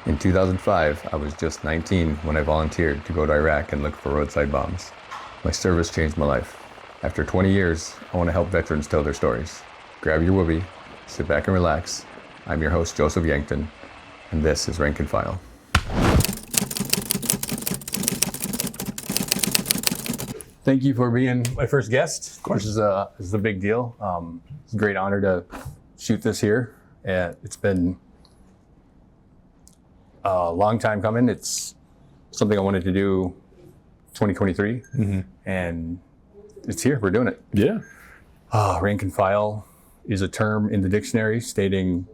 In 2005, I was just 19 when I volunteered to go to Iraq and look for roadside bombs. My service changed my life. After 20 years, I want to help veterans tell their stories. Grab your whoopee, sit back and relax. I'm your host, Joseph Yankton, and this is Rank and File. Thank you for being my first guest. Of course, this is a big deal. It's a great honor to shoot this here. It's been a long time coming. It's something I wanted to do 2023, and it's here. We're doing it. Yeah. Rank and file is a term in the dictionary stating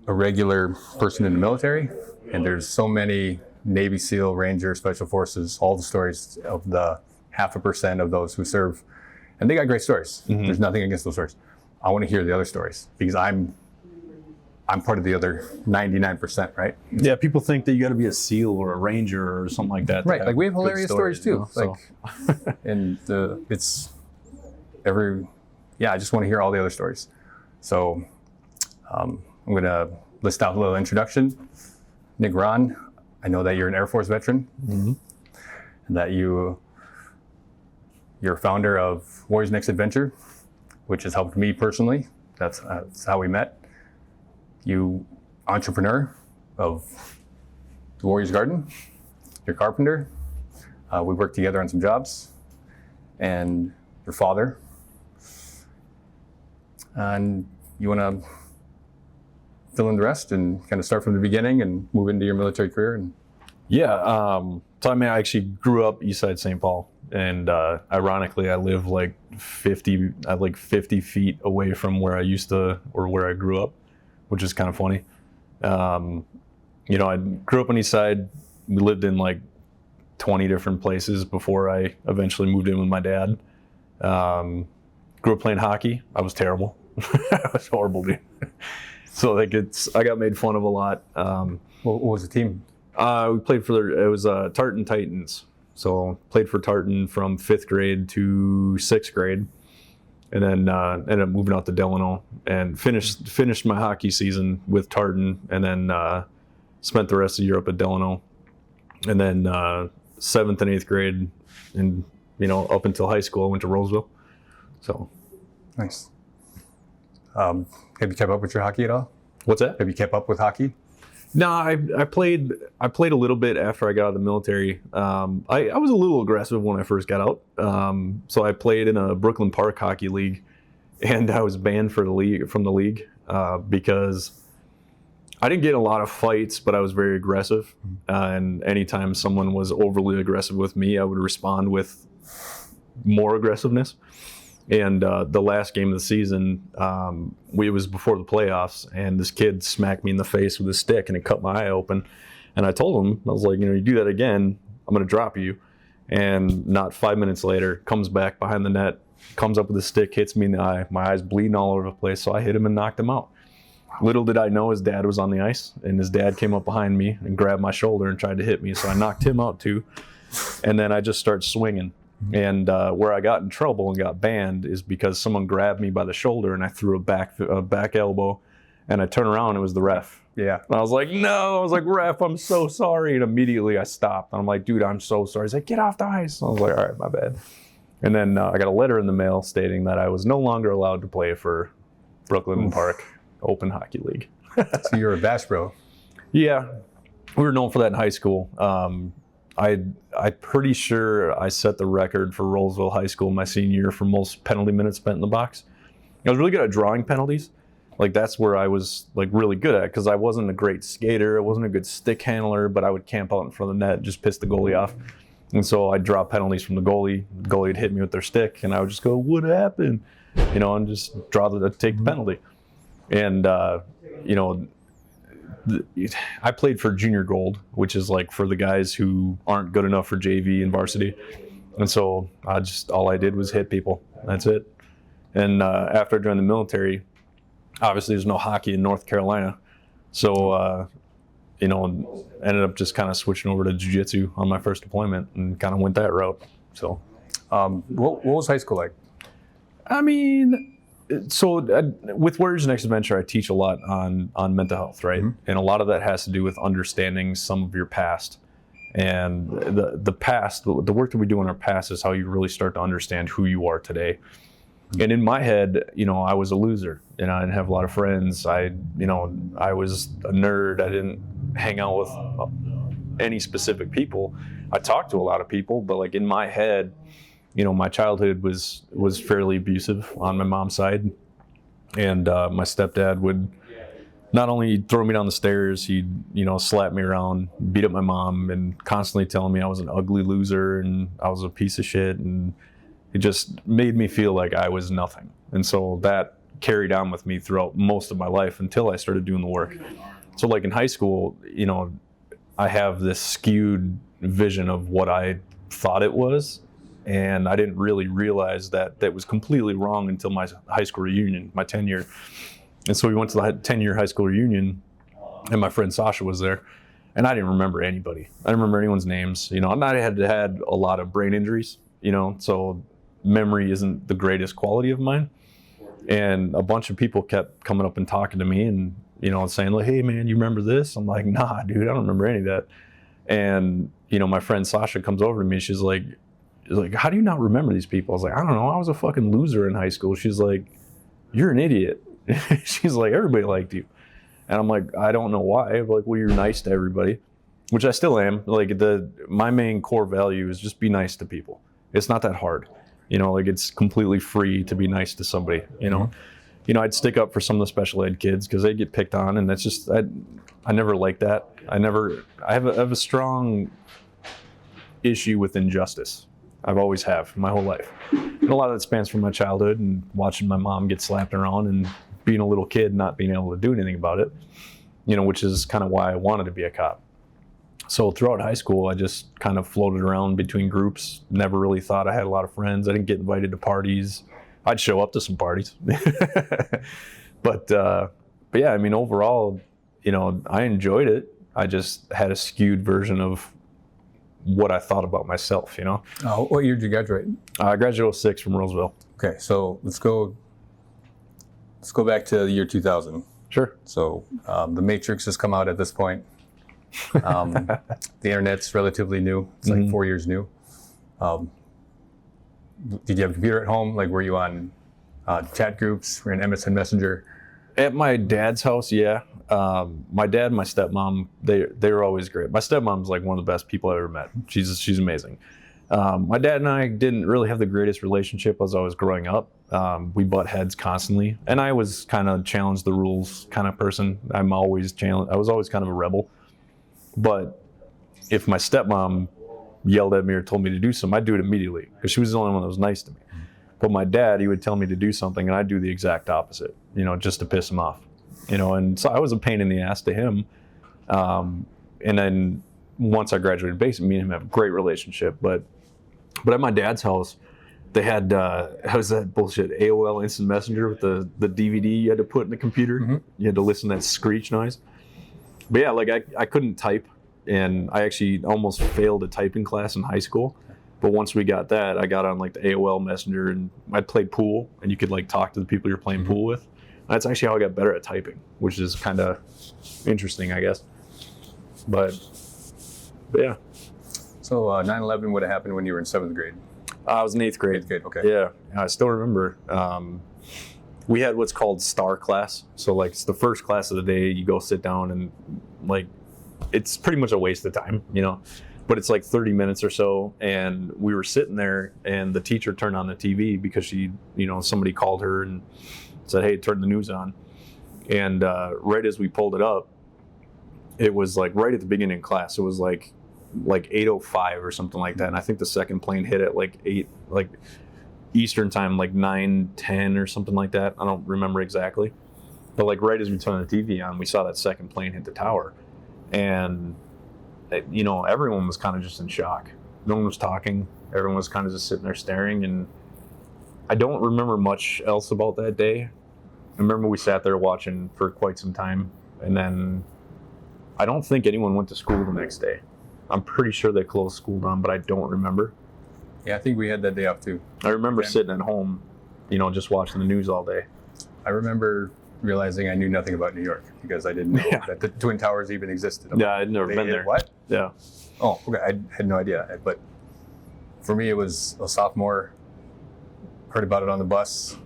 a regular person in the military, and there's so many Navy SEAL, Ranger, Special Forces, all the stories of the 0.5% of those who serve, and they got great stories. There's nothing against those stories. I want to hear the other stories because I'm part of the other 99%, right? Yeah, people think that you got to be a SEAL or a Ranger or something like that. Right, like we have hilarious stories too. You know, I just want to hear all the other stories. So I'm going to list out a little introduction. Nick Rahn, I know that you're an Air Force veteran, and that you're founder of Warrior's Next Adventure, which has helped me personally. That's how we met. You entrepreneur of the Warrior's Garden. You're Carpenter. We worked together on some jobs. And your father. And you want to fill in the rest and kind of start from the beginning and move into your military career? Yeah. So I actually grew up east side St. Paul. And ironically, I live like 50 feet away from where I grew up, which is kind of funny. I grew up on east side. We lived in like 20 different places before I eventually moved in with my dad. Grew up playing hockey. I was terrible. I was horrible, dude. So I got made fun of a lot. What was the team? We played for Tartan Titans. So played for Tartan from 5th grade to 6th grade, and then ended up moving out to Delano and finished my hockey season with Tartan, and then spent the rest of Europe at Delano, and then 7th and 8th grade, and up until high school I went to Roseville. So nice. Have you kept up with your hockey at all? What's that? Have you kept up with hockey? No, I played a little bit after I got out of the military. I was a little aggressive when I first got out. So I played in a Brooklyn Park hockey league, and I was banned from the league because I didn't get a lot of fights, but I was very aggressive. And anytime someone was overly aggressive with me, I would respond with more aggressiveness. And the last game of the season, it was before the playoffs, and this kid smacked me in the face with a stick, and it cut my eye open. And I told him, I was like, you do that again, I'm going to drop you. And not 5 minutes later, comes back behind the net, comes up with a stick, hits me in the eye. My eye's bleeding all over the place, so I hit him and knocked him out. Little did I know his dad was on the ice, and his dad came up behind me and grabbed my shoulder and tried to hit me, so I knocked him out too. And then I just started swinging. And where I got in trouble and got banned is because someone grabbed me by the shoulder and I threw a back elbow, and I turned around and it was the ref. Yeah. And I was like, no. I was like, ref, I'm so sorry. And immediately I stopped. I'm like, dude, I'm so sorry. He's like, get off the ice. I was like, all right, my bad. And then I got a letter in the mail stating that I was no longer allowed to play for Brooklyn Park Open Hockey League. So you're a Bash Bro. Yeah. We were known for that in high school. I'm pretty sure I set the record for Roseville High School my senior year for most penalty minutes spent in the box. I was really good at drawing penalties. Like that's where I was like really good at, because I wasn't a great skater. I wasn't a good stick handler, but I would camp out in front of the net, just piss the goalie off. And so I'd draw penalties from the goalie. The goalie would hit me with their stick, and I would just go, what happened? And just take the penalty. And, I played for junior gold, which is like for the guys who aren't good enough for JV and varsity. And so all I did was hit people. That's it. And after I joined the military, obviously there's no hockey in North Carolina. So, ended up just kind of switching over to jiu-jitsu on my first deployment and kind of went that route. So, what was high school like? I mean, So with Warriors Next Adventure, I teach a lot on mental health, right? Mm-hmm. And a lot of that has to do with understanding some of your past. And the past, the work that we do in our past is how you really start to understand who you are today. Mm-hmm. And in my head, I was a loser, and I didn't have a lot of friends. I was a nerd. I didn't hang out with any specific people. I talked to a lot of people, but like in my head, my childhood was fairly abusive on my mom's side, and my stepdad would not only throw me down the stairs, he'd slap me around, beat up my mom, and constantly telling me I was an ugly loser and I was a piece of shit, and it just made me feel like I was nothing. And so that carried on with me throughout most of my life until I started doing the work. So like in high school, I have this skewed vision of what I thought it was. And I didn't really realize that was completely wrong until my high school reunion, my 10-year. And so we went to the 10-year high school reunion, and my friend Sasha was there. And I didn't remember anybody. I didn't remember anyone's names. I had a lot of brain injuries, so memory isn't the greatest quality of mine. And a bunch of people kept coming up and talking to me and, saying, like, hey, man, you remember this? I'm like, nah, dude, I don't remember any of that. And, my friend Sasha comes over to me. She's like, how do you not remember these people? I was like, I don't know. I was a fucking loser in high school. She's like, you're an idiot. She's like, everybody liked you. And I'm like, I don't know why. I'm like, well, you're nice to everybody, which I still am. Like my main core value is just be nice to people. It's not that hard. It's completely free to be nice to somebody, Mm-hmm. I'd stick up for some of the special ed kids because they get picked on, and that's just, I never liked that. I have a strong issue with injustice. I've always have my whole life. And a lot of that spans from my childhood and watching my mom get slapped around and being a little kid, not being able to do anything about it, which is kind of why I wanted to be a cop. So throughout high school, I just kind of floated around between groups, never really thought I had a lot of friends. I didn't get invited to parties. I'd show up to some parties. But yeah, overall, I enjoyed it. I just had a skewed version of what I thought about myself, What year did you graduate? I graduated 2006 from Roseville. Okay, so let's go back to the year 2000. Sure. So the Matrix has come out at this point. The internet's relatively new. It's like Mm-hmm. 4 years new. Did you have a computer at home? Like, were you on chat groups? Were you in MSN Messenger? At my dad's house, yeah. My dad and my stepmom, they were always great. My stepmom's like one of the best people I ever met. She's amazing. My dad and I didn't really have the greatest relationship as I was growing up. We butt heads constantly, and I was kind of challenge the rules kind of person. I was always kind of a rebel. But if my stepmom yelled at me or told me to do something, I'd do it immediately because she was the only one that was nice to me. But my dad, he would tell me to do something, and I'd do the exact opposite, just to piss him off. And so I was a pain in the ass to him. And then once I graduated basic, me and him have a great relationship. But at my dad's house, they had, how was that bullshit, AOL Instant Messenger with the DVD you had to put in the computer. Mm-hmm. You had to listen to that screech noise. But yeah, like I couldn't type, and I actually almost failed a typing class in high school. But once we got that, I got on like the AOL Messenger, and I played pool, and you could like talk to the people you're playing pool with. That's actually how I got better at typing, which is kind of interesting, I guess. But yeah. So 9/11 would have happened when you were in 7th grade. I was in 8th grade. 8th grade, okay. Yeah, I still remember. We had what's called STAR class. So like it's the first class of the day. You go sit down and like it's pretty much a waste of time, But it's like 30 minutes or so, and we were sitting there, and the teacher turned on the TV because she, somebody called her and said, hey, turn the news on. And right as we pulled it up, it was like right at the beginning of class. It was like 8:05 or something like that. And I think the second plane hit at like 8, like Eastern time, like 9:10 or something like that. I don't remember exactly. But like right as we turned the TV on, we saw that second plane hit the tower. And, everyone was kind of just in shock. No one was talking. Everyone was kind of just sitting there staring. And I don't remember much else about that day. I remember we sat there watching for quite some time. And then I don't think anyone went to school the next day. I'm pretty sure they closed school down, but I don't remember. Yeah, I think we had that day off too. I remember sitting at home, just watching the news all day. I remember realizing I knew nothing about New York because I didn't know that the Twin Towers even existed. Yeah, I'd never been there. What? Yeah. Oh, okay. I had no idea. But for me, it was a sophomore. Heard about it on the bus.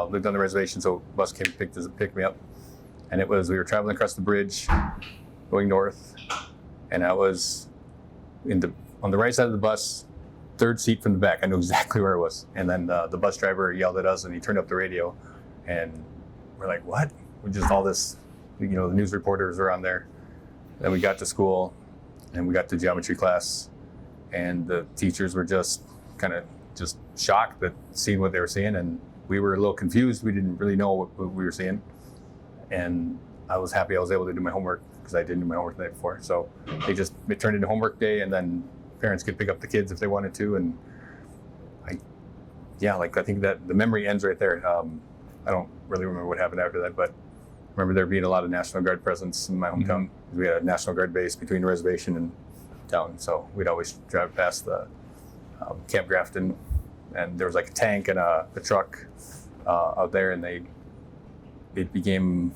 Lived on the reservation, so bus came to pick me up. And we were traveling across the bridge, going north, and I was on the right side of the bus, third seat from the back. I knew exactly where it was. And then the bus driver yelled at us, and he turned up the radio, and we're like, "What?" We just all this, the news reporters were on there. Then we got to school, and we got to geometry class, and the teachers were just kind of just shocked at seeing what they were seeing, and we were a little confused. We didn't really know what we were seeing, and I was happy I was able to do my homework because I didn't do my homework the night before. So it turned into homework day, and then parents could pick up the kids if they wanted to, and I think that the memory ends right there. I don't really remember what happened after that, but I remember there being a lot of National Guard presence in my hometown. Mm-hmm. We had a National Guard base between the reservation and town, so we'd always drive past the Camp Grafton, and there was like a tank and a truck out there, and it became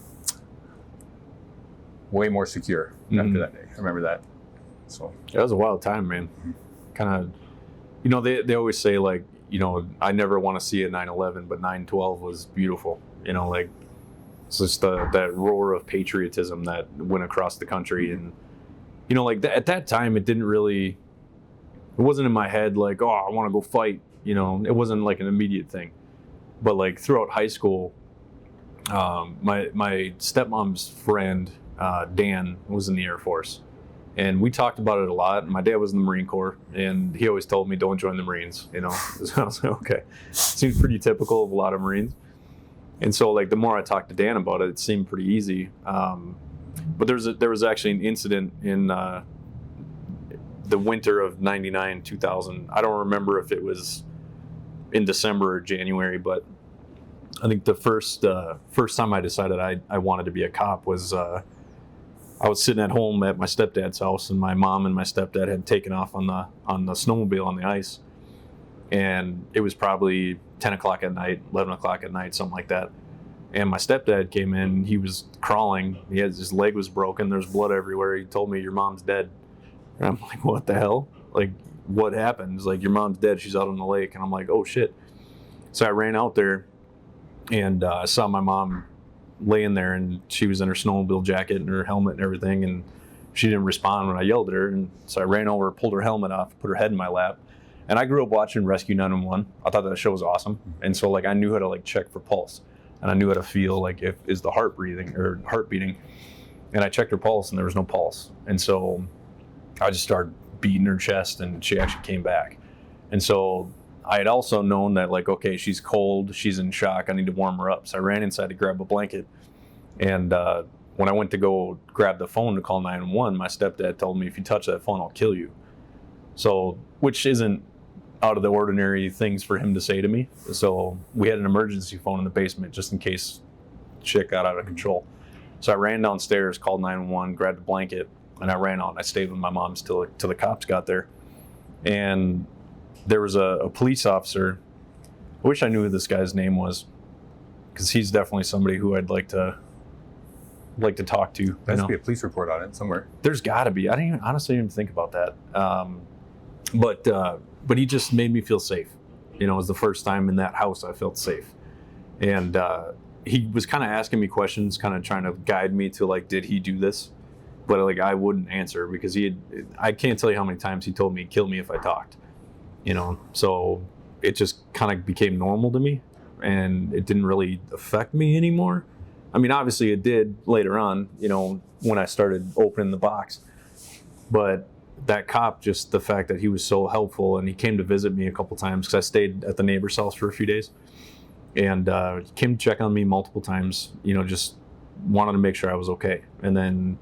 way more secure after that day. I remember that. So that was a wild time, man. Kind of, they always say like, I never want to see a 9/11, but 9/12 was beautiful. Like it's just that roar of patriotism that went across the country, and like at that time, it wasn't in my head like, oh, I want to go fight. It wasn't like an immediate thing. But like throughout high school, my stepmom's friend Dan was in the Air Force, and we talked about it a lot. My dad was in the Marine Corps, and he always told me, don't join the Marines. So I was like, okay, seems pretty typical of a lot of Marines. And so like the more I talked to Dan about it, it seemed pretty easy. But there was actually an incident in the winter of 99, 2000. I don't remember if it was in December or January, but I think the first time I decided I wanted to be a cop was I was sitting at home at my stepdad's house, and my mom and my stepdad had taken off on the snowmobile on the ice, and it was probably 10 o'clock at night, 11 o'clock at night, something like that. And my stepdad came in. He was crawling. His leg was broken. There's blood everywhere. He told me, your mom's dead. And I'm like, what the hell? Like, what happened? He's like, your mom's dead. She's out on the lake. And I'm like, oh shit. So I ran out there, and I saw my mom laying there, and she was in her snowmobile jacket and her helmet and everything, and she didn't respond when I yelled at her. And so I ran over, pulled her helmet off, put her head in my lap. And I grew up watching Rescue 911. I thought that show was awesome. And so like I knew how to like check for pulse, and I knew how to feel like is the heart beating. And I checked her pulse, and there was no pulse. And so I just started beating her chest, and she actually came back. And so I had also known that like, okay, she's cold, she's in shock, I need to warm her up. So I ran inside to grab a blanket. And when I went to go grab the phone to call 911, my stepdad told me, if you touch that phone, I'll kill you. So, which isn't out of the ordinary things for him to say to me. So we had an emergency phone in the basement just in case shit got out of control. So I ran downstairs, called 911, grabbed a blanket, and I ran out, and I stayed with my mom till the cops got there. And there was a police officer. I wish I knew who this guy's name was, because he's definitely somebody who I'd like to talk to. There has to be a police report on it somewhere. There's got to be. I didn't even think about that. But he just made me feel safe. It was the first time in that house I felt safe. And he was kind of asking me questions, kind of trying to guide me to like, did he do this? But like I wouldn't answer, because I can't tell you how many times he told me he'd kill me if I talked. So it just kind of became normal to me, and it didn't really affect me anymore. I mean, obviously it did later on, when I started opening the box. But that cop, just the fact that he was so helpful, and he came to visit me a couple times, because I stayed at the neighbor's house for a few days, and came to check on me multiple times, just wanted to make sure I was okay. And then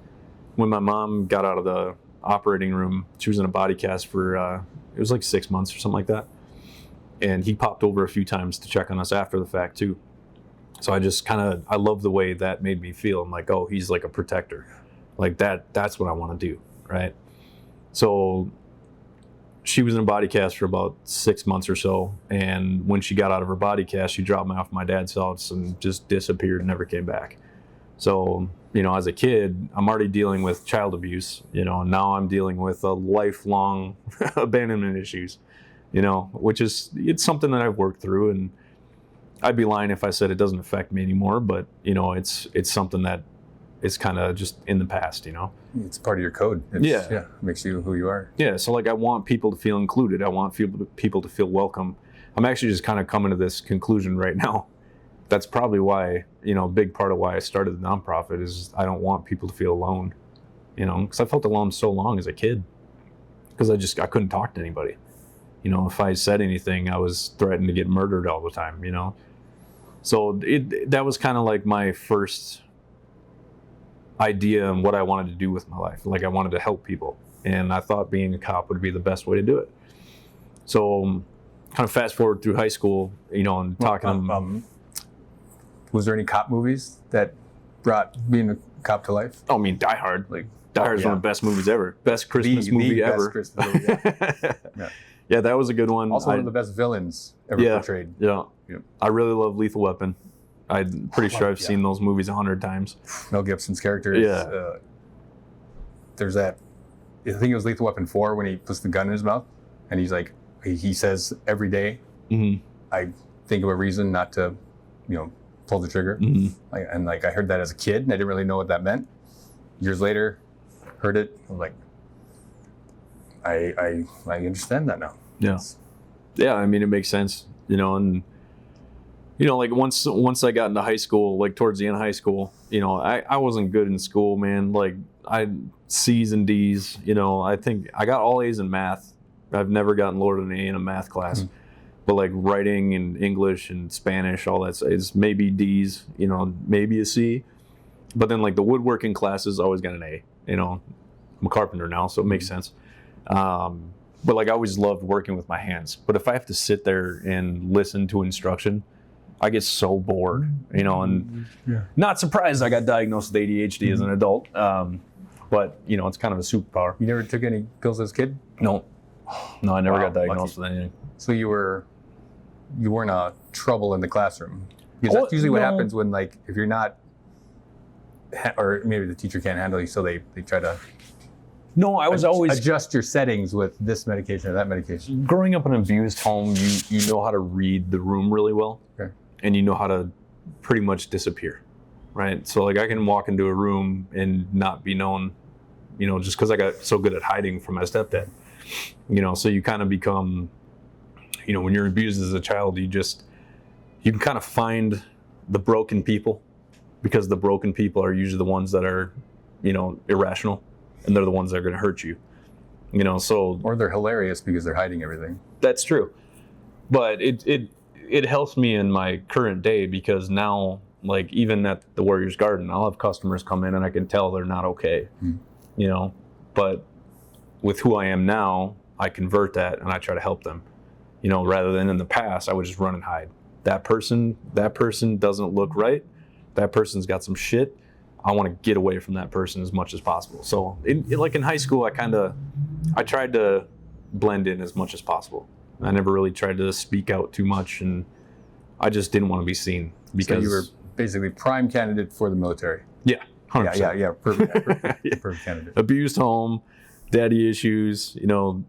when my mom got out of the operating room, she was in a body cast for, it was like 6 months or something like that. And he popped over a few times to check on us after the fact too. So I love the way that made me feel. I'm like, oh, he's like a protector. Like that's what I want to do, right? So she was in a body cast for about 6 months or so. And when she got out of her body cast, she dropped me off at my dad's house and just disappeared and never came back. So, you know, as a kid, I'm already dealing with child abuse, you know, and now I'm dealing with a lifelong abandonment issues, you know, which is, it's something that I've worked through, and I'd be lying if I said it doesn't affect me anymore, but, you know, it's something that is kind of just in the past, you know. It's part of your code. Yeah, it makes you who you are. Yeah, so like I want people to feel included. I want people to feel welcome. I'm actually just kind of coming to this conclusion right now. That's probably why, you know, a big part of why I started the nonprofit is I don't want people to feel alone, you know, because I felt alone so long as a kid because I couldn't talk to anybody. You know, if I said anything, I was threatened to get murdered all the time, you know. So that was kind of like my first idea and what I wanted to do with my life. Like I wanted to help people, and I thought being a cop would be the best way to do it. So kind of fast forward through high school, you know, and talking was there any cop movies that brought being a cop to life? Oh, I mean, Die Hard. Like Die Hard is one of the best movies ever. Best Christmas movie ever. Best Christmas movie, yeah. Yeah, that was a good one. Also one of the best villains ever portrayed. Yeah. I really love Lethal Weapon. I'm pretty sure I've seen those movies 100 times. Mel Gibson's character is, there's that, I think it was Lethal Weapon 4 when he puts the gun in his mouth, and he's like, he says every day, I think of a reason not to, you know, pull the trigger. And I heard that as a kid, and I didn't really know what that meant. Years later, heard it, I'm like, I understand that now. Yeah, I mean, it makes sense, you know, and you know, like once I got into high school, like towards the end of high school, you know, I wasn't good in school, man. Like I C's and D's, you know, I think I got all A's in math. I've never gotten lower than an A in a math class, but like writing and English and Spanish, all that is maybe D's, you know, maybe a C. But then like the woodworking classes always got an A, you know. I'm a carpenter now, so it makes sense. But like I always loved working with my hands. But if I have to sit there and listen to instruction, I get so bored, you know, and not surprised I got diagnosed with ADHD as an adult. But, you know, it's kind of a superpower. You never took any pills as a kid? No, I never got diagnosed with anything. So you weren't a trouble in the classroom? Because that's usually what happens when, like, if you're not, or maybe the teacher can't handle you, so they try to No, I was always adjust your settings with this medication or that medication. Growing up in an abused home, you know how to read the room really well, and you know how to pretty much disappear, right? So like I can walk into a room and not be known, you know, just because I got so good at hiding from my stepdad, you know. So you kind of become, you know, when you're abused as a child, you can kind of find the broken people, because the broken people are usually the ones that are, you know, irrational. And they're the ones that are going to hurt you, you know. So or they're hilarious because they're hiding everything. That's true, but it helps me in my current day, because now, like even at the Warriors Garden, I'll have customers come in and I can tell they're not okay, you know. But with who I am now, I convert that and I try to help them, you know, rather than in the past I would just run and hide. That person doesn't look right. That person's got some shit. I want to get away from that person as much as possible. So like in high school, I tried to blend in as much as possible. I never really tried to speak out too much, and I just didn't want to be seen. Because so you were basically prime candidate for the military. Yeah, 100%. Yeah, perfect candidate. Abused home, daddy issues, you know,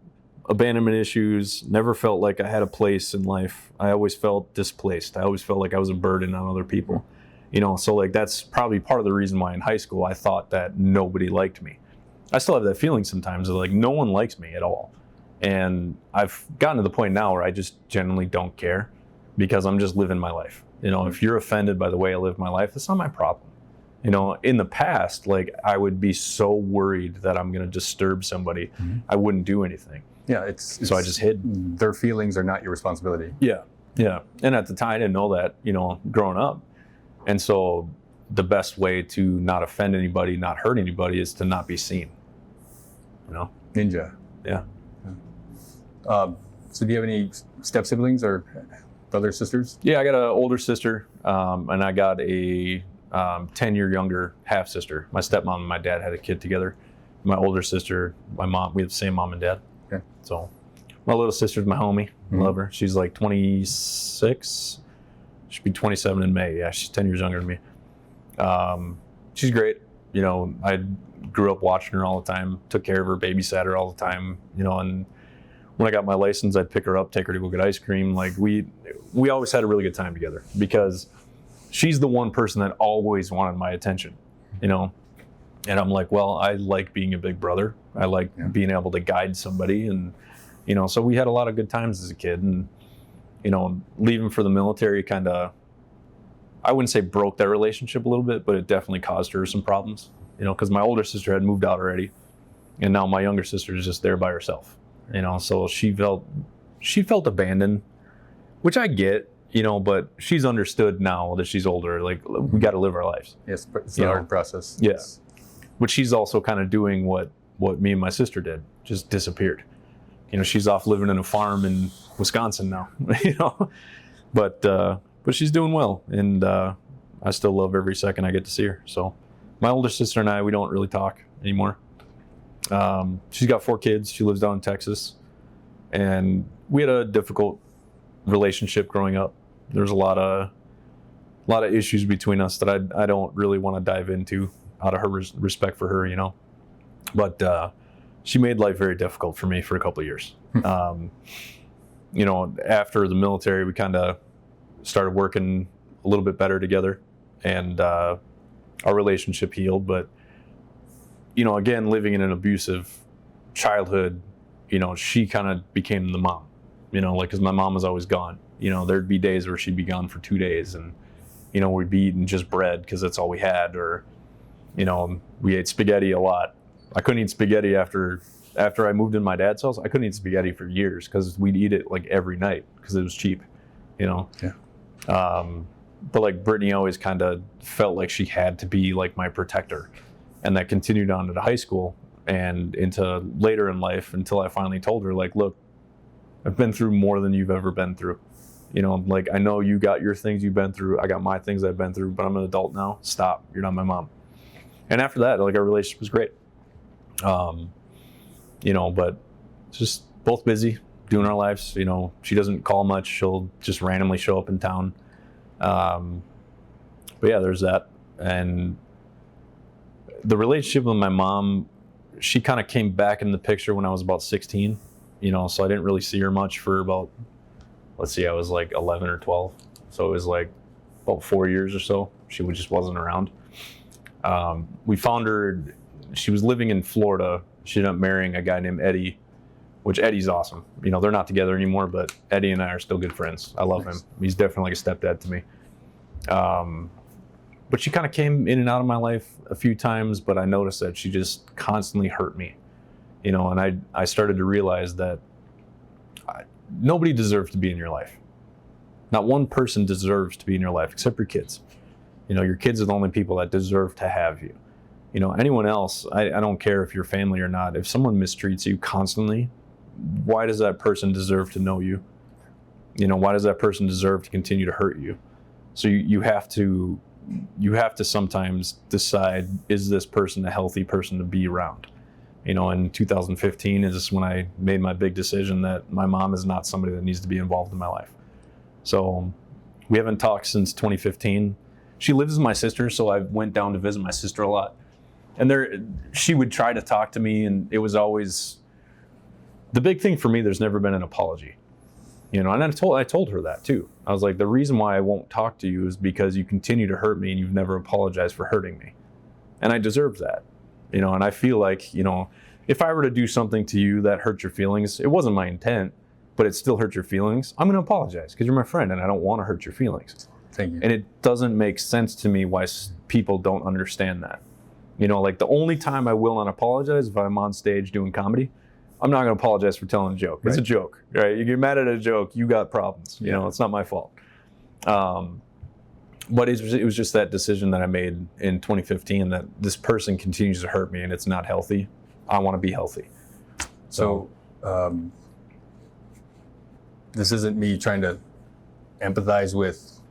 abandonment issues. Never felt like I had a place in life. I always felt displaced. I always felt like I was a burden on other people. You know, so like that's probably part of the reason why in high school I thought that nobody liked me. I still have that feeling sometimes of like no one likes me at all. And I've gotten to the point now where I just genuinely don't care, because I'm just living my life. You know, if you're offended by the way I live my life, that's not my problem. You know, in the past, like I would be so worried that I'm going to disturb somebody, I wouldn't do anything. Yeah, so I just hid. Their feelings are not your responsibility. Yeah. And at the time I didn't know that, you know, growing up. And so the best way to not offend anybody, not hurt anybody, is to not be seen, you know? Ninja. Yeah. So do you have any step siblings or brothers, sisters? Yeah, I got an older sister, and I got a 10-year younger half sister. My stepmom and my dad had a kid together. My older sister, my mom, we have the same mom and dad. Okay. So My little sister's my homie. Love her. She's like 26. She'll be 27 in May. Yeah, she's 10 years younger than me. She's great. You know, I grew up watching her all the time, took care of her, babysat her all the time, you know, and when I got my license, I'd pick her up, take her to go get ice cream. Like we always had a really good time together because she's the one person that always wanted my attention, you know? And I'm like, well, I like being a big brother. I like being able to guide somebody. And, you know, so we had a lot of good times as a kid. And, you know, leaving for the military kind of, I wouldn't say broke that relationship a little bit, but it definitely caused her some problems, you know, because my older sister had moved out already. And now my younger sister is just there by herself, you know, so she felt abandoned, which I get, you know, but she's understood now that she's older. Like, we got to live our lives. Yes, it's a hard process. Yeah. But she's also kind of doing what me and my sister did, just disappeared. You know, she's off living in a farm in Wisconsin now, you know, but she's doing well. And I still love every second I get to see her. So my older sister and I, we don't really talk anymore. She's got 4 kids. She lives down in Texas. And we had a difficult relationship growing up. There's a lot of issues between us that I don't really want to dive into out of her respect for her, you know. But she made life very difficult for me for a couple of years. You know, after the military, we kind of started working a little bit better together, and our relationship healed. But, you know, again, living in an abusive childhood, you know, she kind of became the mom, you know, like, because my mom was always gone. You know, there'd be days where she'd be gone for 2 days, and, you know, we'd be eating just bread because that's all we had, or, you know, we ate spaghetti a lot. I couldn't eat spaghetti after I moved in my dad's house. I couldn't eat spaghetti for years because we'd eat it like every night because it was cheap, you know? Yeah. But like Brittany always kind of felt like she had to be like my protector. And that continued on into high school and into later in life until I finally told her, like, look, I've been through more than you've ever been through. You know, like, I know you got your things you've been through. I got my things I've been through, but I'm an adult now. Stop. You're not my mom. And after that, like, our relationship was great. You know, but just both busy doing our lives. You know, she doesn't call much. She'll just randomly show up in town. But yeah, there's that. And the relationship with my mom, she kind of came back in the picture when I was about 16, you know, so I didn't really see her much for about, let's see, I was like 11 or 12. So it was like about 4 years or so. She just wasn't around. We found her, she was living in Florida. She ended up marrying a guy named Eddie, which Eddie's awesome. You know, they're not together anymore, but Eddie and I are still good friends. I love him. He's definitely like a stepdad to me. But she kind of came in and out of my life a few times, but I noticed that she just constantly hurt me. You know, and I started to realize that nobody deserves to be in your life. Not one person deserves to be in your life except your kids. You know, your kids are the only people that deserve to have you. You know, anyone else, I don't care if you're family or not. If someone mistreats you constantly, why does that person deserve to know you? You know, why does that person deserve to continue to hurt you? So you have to sometimes decide, is this person a healthy person to be around? You know, in 2015 is when I made my big decision that my mom is not somebody that needs to be involved in my life. So we haven't talked since 2015. She lives with my sister, so I went down to visit my sister a lot. And she would try to talk to me, and it was always, the big thing for me, there's never been an apology. You know, and I told her that too. I was like, the reason why I won't talk to you is because you continue to hurt me and you've never apologized for hurting me. And I deserve that. You know, and I feel like, you know, if I were to do something to you that hurt your feelings, it wasn't my intent, but it still hurt your feelings, I'm going to apologize because you're my friend and I don't want to hurt your feelings. Thank you. And it doesn't make sense to me why people don't understand that. You know, like, the only time I will not apologize is if I'm on stage doing comedy. I'm not going to apologize for telling a joke. It's a joke, right? You get mad at a joke, you got problems. You know, it's not my fault. But it was just that decision that I made in 2015 that this person continues to hurt me and it's not healthy. I want to be healthy. So this isn't me trying to empathize with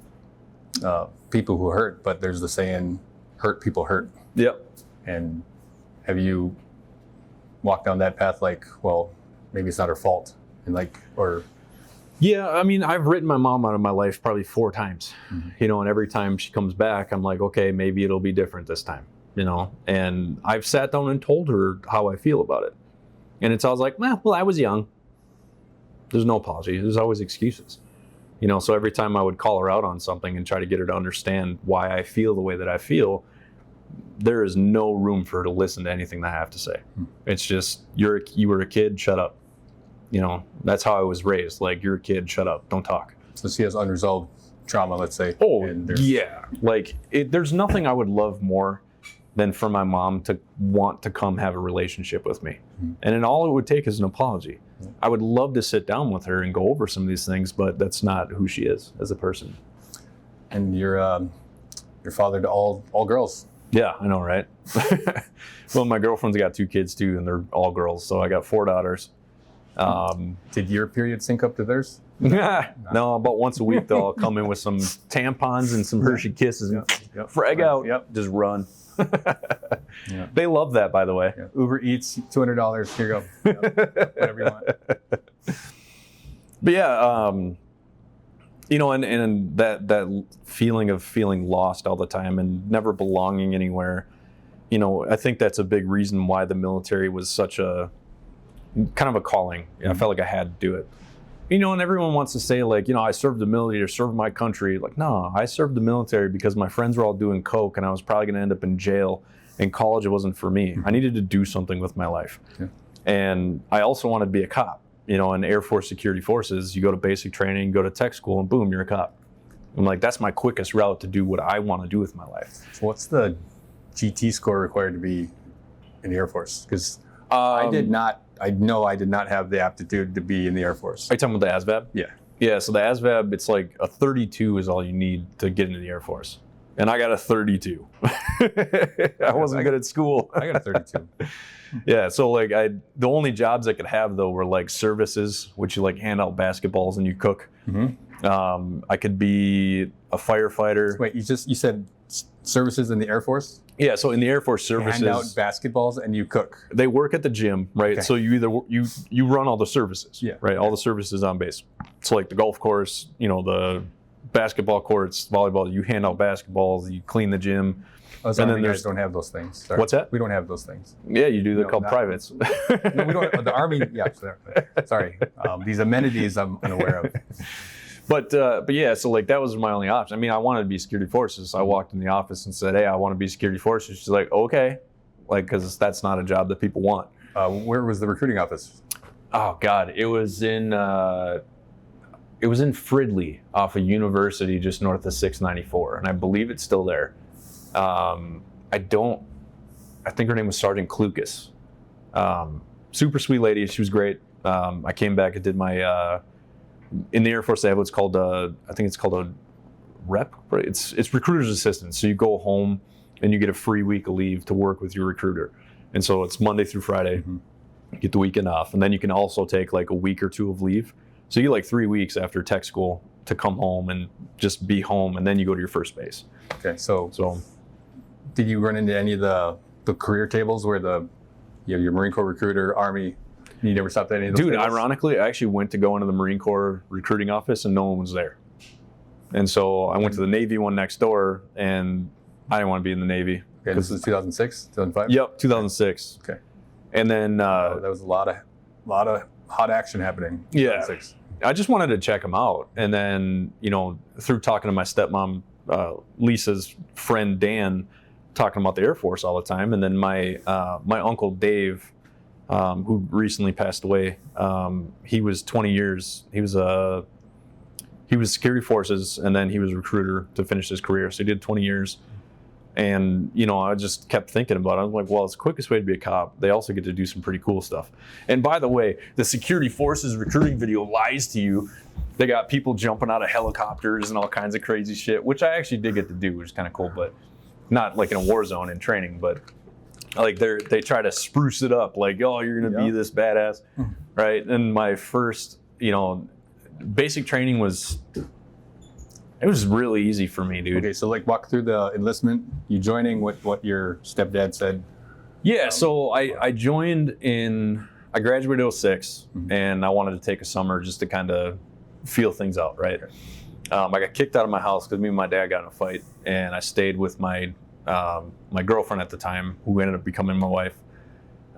people who hurt, but there's the saying, hurt people hurt. Yep. And have you walked down that path like, well, maybe it's not her fault? And like, or Yeah, I mean, I've written my mom out of my life probably 4 times, you know, and every time she comes back, I'm like, okay, maybe it'll be different this time, you know, and I've sat down and told her how I feel about it. And it's always like, well, I was young. There's no apology. There's always excuses, you know, so every time I would call her out on something and try to get her to understand why I feel the way that I feel, there is no room for her to listen to anything that I have to say. It's just, you were a kid, shut up. You know, that's how I was raised. Like, you're a kid, shut up, don't talk. so she has unresolved trauma, let's say. Oh, and yeah. Like, there's nothing I would love more than for my mom to want to come have a relationship with me. And then all it would take is an apology. I would love to sit down with her and go over some of these things, but that's not who she is as a person. And you're father to all girls. Yeah, I know, right? Well, my girlfriend's got 2 kids too, and they're all girls. So I got 4 daughters. Did your period sync up to theirs? No, about once a week they'll come in with some tampons and some Hershey Kisses and frag out. Yep. Just run. They love that, by the way. Yeah. Uber Eats, $200. Here you go. Whatever you want. But yeah, you know, and that feeling of feeling lost all the time and never belonging anywhere, you know, I think that's a big reason why the military was such a kind of a calling. I felt like I had to do it. You know, and everyone wants to say, like, you know, I served the military or served my country. Like, no, I served the military because my friends were all doing coke and I was probably going to end up in jail, and college wasn't for me. I needed to do something with my life. And I also wanted to be a cop. You know, in Air Force Security Forces, you go to basic training, go to tech school, and boom, you're a cop. I'm like, that's my quickest route to do what I want to do with my life. So what's the GT score required to be in the Air Force? Because I know I did not have the aptitude to be in the Air Force. Are you talking about the ASVAB? Yeah. Yeah, so the ASVAB, it's like a 32 is all you need to get into the Air Force. And I got a 32. I wasn't good at school. I got a 32. Yeah, so like the only jobs I could have though were like services, which you like hand out basketballs and you cook. I could be a firefighter. Wait, you said services in the Air Force? Yeah, so in the Air Force services, hand out basketballs and you cook. They work at the gym, right? Okay. So you either you run all the services, Yeah. right? All the services on base. So like the golf course, you know, the basketball courts, volleyball. You hand out basketballs, you clean the gym. Us And then Army there's- guys don't have those things. Sorry. What's that? We don't have those things. Yeah, you do. They're No, called not- privates. No, we don't. The Army, yeah. Sorry. These amenities I'm unaware of. But yeah, so like that was my only option. I mean, I wanted to be security forces. So I walked in the office and said, "Hey, I want to be security forces." She's like, "Okay," like because that's not a job that people want. Where was the recruiting office? Oh God, it was in Fridley off of University, just north of 694, and I believe it's still there. I think her name was Sergeant Klukas. Super sweet lady. She was great. I came back and did my, in the Air Force, they have what's called, I think it's called a rep. Right? It's recruiter's assistant. So you go home and you get a free week of leave to work with your recruiter. And so it's Monday through Friday. You get the weekend off. And then you can also take like a week or 2 of leave. So you get like 3 weeks after tech school to come home and just be home. And then you go to your first base. Okay, so So did you run into any of the career tables where you have your Marine Corps recruiter, Army? You never stopped at any of those dude, tables? ironically, I actually went to go into the Marine Corps recruiting office and no one was there. And so I went to the Navy one next door and I didn't want to be in the Navy. Okay, this is 2006, 2005? Yep, 2006. Okay. And then There was a lot of hot action happening. in Yeah. 2006. I just wanted to check them out. And then, you know, through talking to my stepmom, Lisa's friend Dan, talking about the Air Force all the time. And then my uncle Dave, who recently passed away, he was 20 years. He was security forces and then he was a recruiter to finish his career. So he did 20 years. And, you know, I just kept thinking about it. I was like, well, it's the quickest way to be a cop. They also get to do some pretty cool stuff. And by the way, the security forces recruiting video lies to you. They got people jumping out of helicopters and all kinds of crazy shit, which I actually did get to do, which is kind of cool, but not like in a war zone in training, but like they try to spruce it up. Like, oh, you're going to be this badass, right? And my first, you know, basic training was really easy for me, dude. Okay, so like walk through the enlistment, you joining what your stepdad said. Yeah, so I joined in, I graduated in 06, and I wanted to take a summer just to kind of feel things out, right? I got kicked out of my house because me and my dad got in a fight, and I stayed with my my girlfriend at the time, who ended up becoming my wife.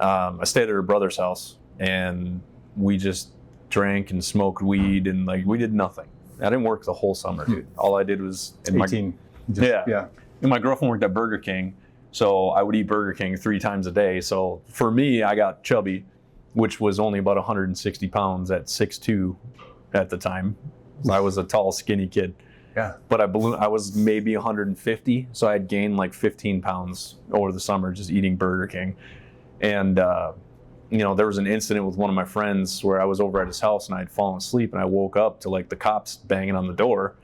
I stayed at her brother's house, and we just drank and smoked weed, and like we did nothing. I didn't work the whole summer, dude. All I did was 18. And my girlfriend worked at Burger King, so I would eat Burger King 3 times a day. So for me, I got chubby, which was only about 160 pounds at 6'2" at the time. I was a tall, skinny kid. Yeah. But I was maybe 150, so I had gained like 15 pounds over the summer just eating Burger King. And you know, there was an incident with one of my friends where I was over at his house and I had fallen asleep, and I woke up to like the cops banging on the door,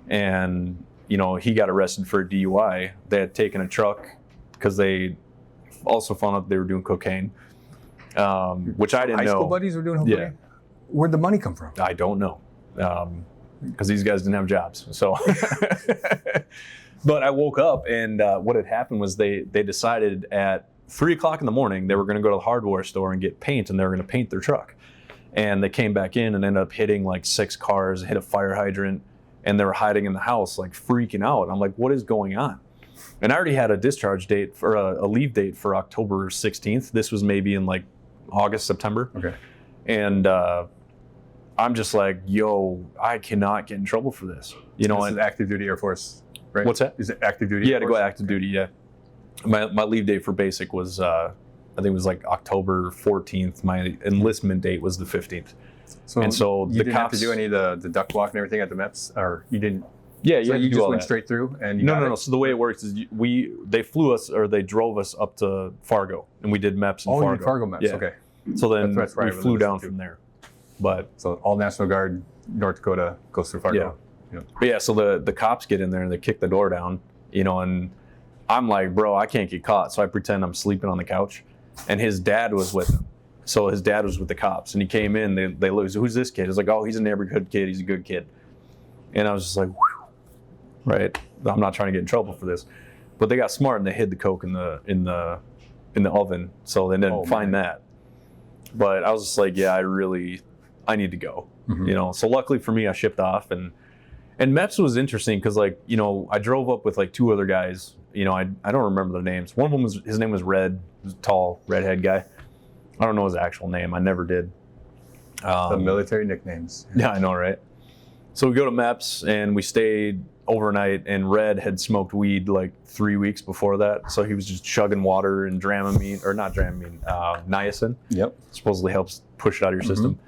and you know, he got arrested for a DUI. They had taken a truck because they also found out they were doing cocaine, which I didn't know. High school buddies were doing cocaine? Yeah. Where'd the money come from? I don't know, because these guys didn't have jobs. So, but I woke up, and what had happened was they decided at 3 o'clock in the morning they were going to go to the hardware store and get paint, and they were going to paint their truck. And they came back in and ended up hitting like 6 cars, hit a fire hydrant, and they were hiding in the house, like freaking out. I'm like, what is going on? And I already had a discharge date for a leave date for October 16th. This was maybe in like August, September. Okay. And I'm just like, yo, I cannot get in trouble for this. You know, This is active duty Air Force, right? What's that? Is it active duty? Yeah, to go active duty, yeah. My leave date for basic was, I think it was like October 14th. My enlistment date was the 15th. So you didn't have to do any of the duck walk and everything at the MEPS, or you didn't? Yeah, So you just all went that. straight through, and No. So the way it works is they flew us, or they drove us up to Fargo, and we did MEPS in Oh, Fargo. you did Fargo MEPS. Yeah. Okay. So then That's right, we flew down from there. But So all National Guard, North Dakota goes through Fargo. but yeah, so the cops get in there and they kick the door down, you know, and I'm like, bro, I can't get caught. So I pretend I'm sleeping on the couch, and his dad was with him. So his dad was with the cops, and he came in. They looked, who's this kid? It's like, oh, he's a neighborhood kid. He's a good kid. And I was just like, whew, right? I'm not trying to get in trouble for this. But they got smart and they hid the coke in the oven, so they didn't find that. But I was just like, yeah, I need to go. You know. So luckily for me, I shipped off, and MEPS was interesting because, like, you know, I drove up with like 2 other guys. You know, I don't remember their names. One of them his name was Red. He was a tall redhead guy. I don't know his actual name. I never did. The military nicknames. Yeah, I know, right? So we go to MEPS and we stayed overnight, and Red had smoked weed like 3 weeks before that. So he was just chugging water and Dramamine, or not Dramamine, niacin. Yep. Supposedly helps push it out of your system.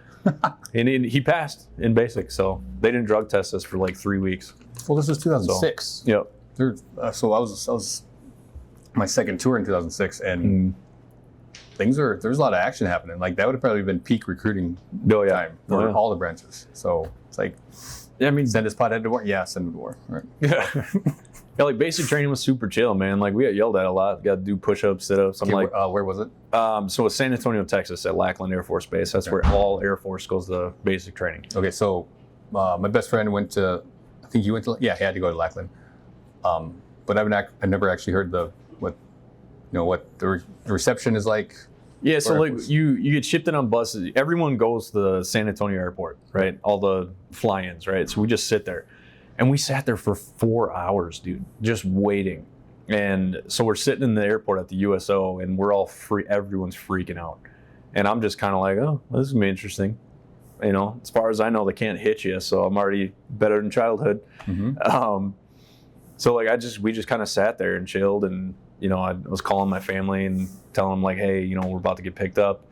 And he passed in basic, so they didn't drug test us for like 3 weeks. Well, this was 2006. Yep. So I was my second tour in 2006, and there's a lot of action happening. Like that would have probably been peak recruiting time for all the branches. So it's like, yeah, I mean, send his pothead to war. Yeah, send him to war. Right. Yeah. Yeah, like basic training was super chill, man. Like we got yelled at a lot. Got to do push-ups, sit-ups. I'm like, where was it? So it's San Antonio, Texas, at Lackland Air Force Base. That's where all Air Force goes to basic training. Okay, so my best friend went to, I think he went to, yeah, he had to go to Lackland. But I never actually heard what the reception is like. Yeah, so like you get shipped in on buses. Everyone goes to the San Antonio airport, right? All the fly-ins, right? So we just sit there. And we sat there for 4 hours, dude, just waiting. And so we're sitting in the airport at the USO, and we're all free. Everyone's freaking out. And I'm just kind of like, oh, well, this is going to be interesting. You know, as far as I know, they can't hit you, so I'm already better than childhood. So like we just kind of sat there and chilled, and you know, I was calling my family and telling them like, hey, you know, we're about to get picked up.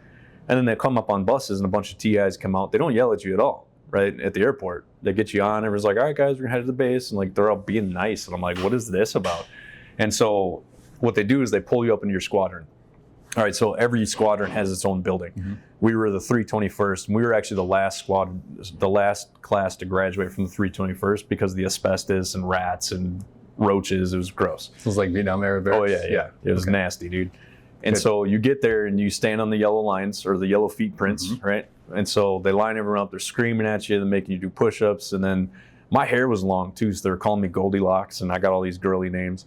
And then they come up on buses, and a bunch of TIs come out. They don't yell at you at all, right, at the airport. They get you on. Everyone's like, all right, guys, we're gonna head to the base, and like they're all being nice. And I'm like, what is this about? And so what they do is they pull you up into your squadron. All right, so every squadron has its own building. We were the 321st, and we were actually the last class to graduate from the 321st because of the asbestos and rats and roaches. It was gross. It was like Vietnam era. Oh yeah. It was nasty, dude. And so you get there and you stand on the yellow lines or the yellow feet prints, right? And so they line everyone up. They're screaming at you. They're making you do push-ups. And then my hair was long too, so they were calling me Goldilocks, and I got all these girly names.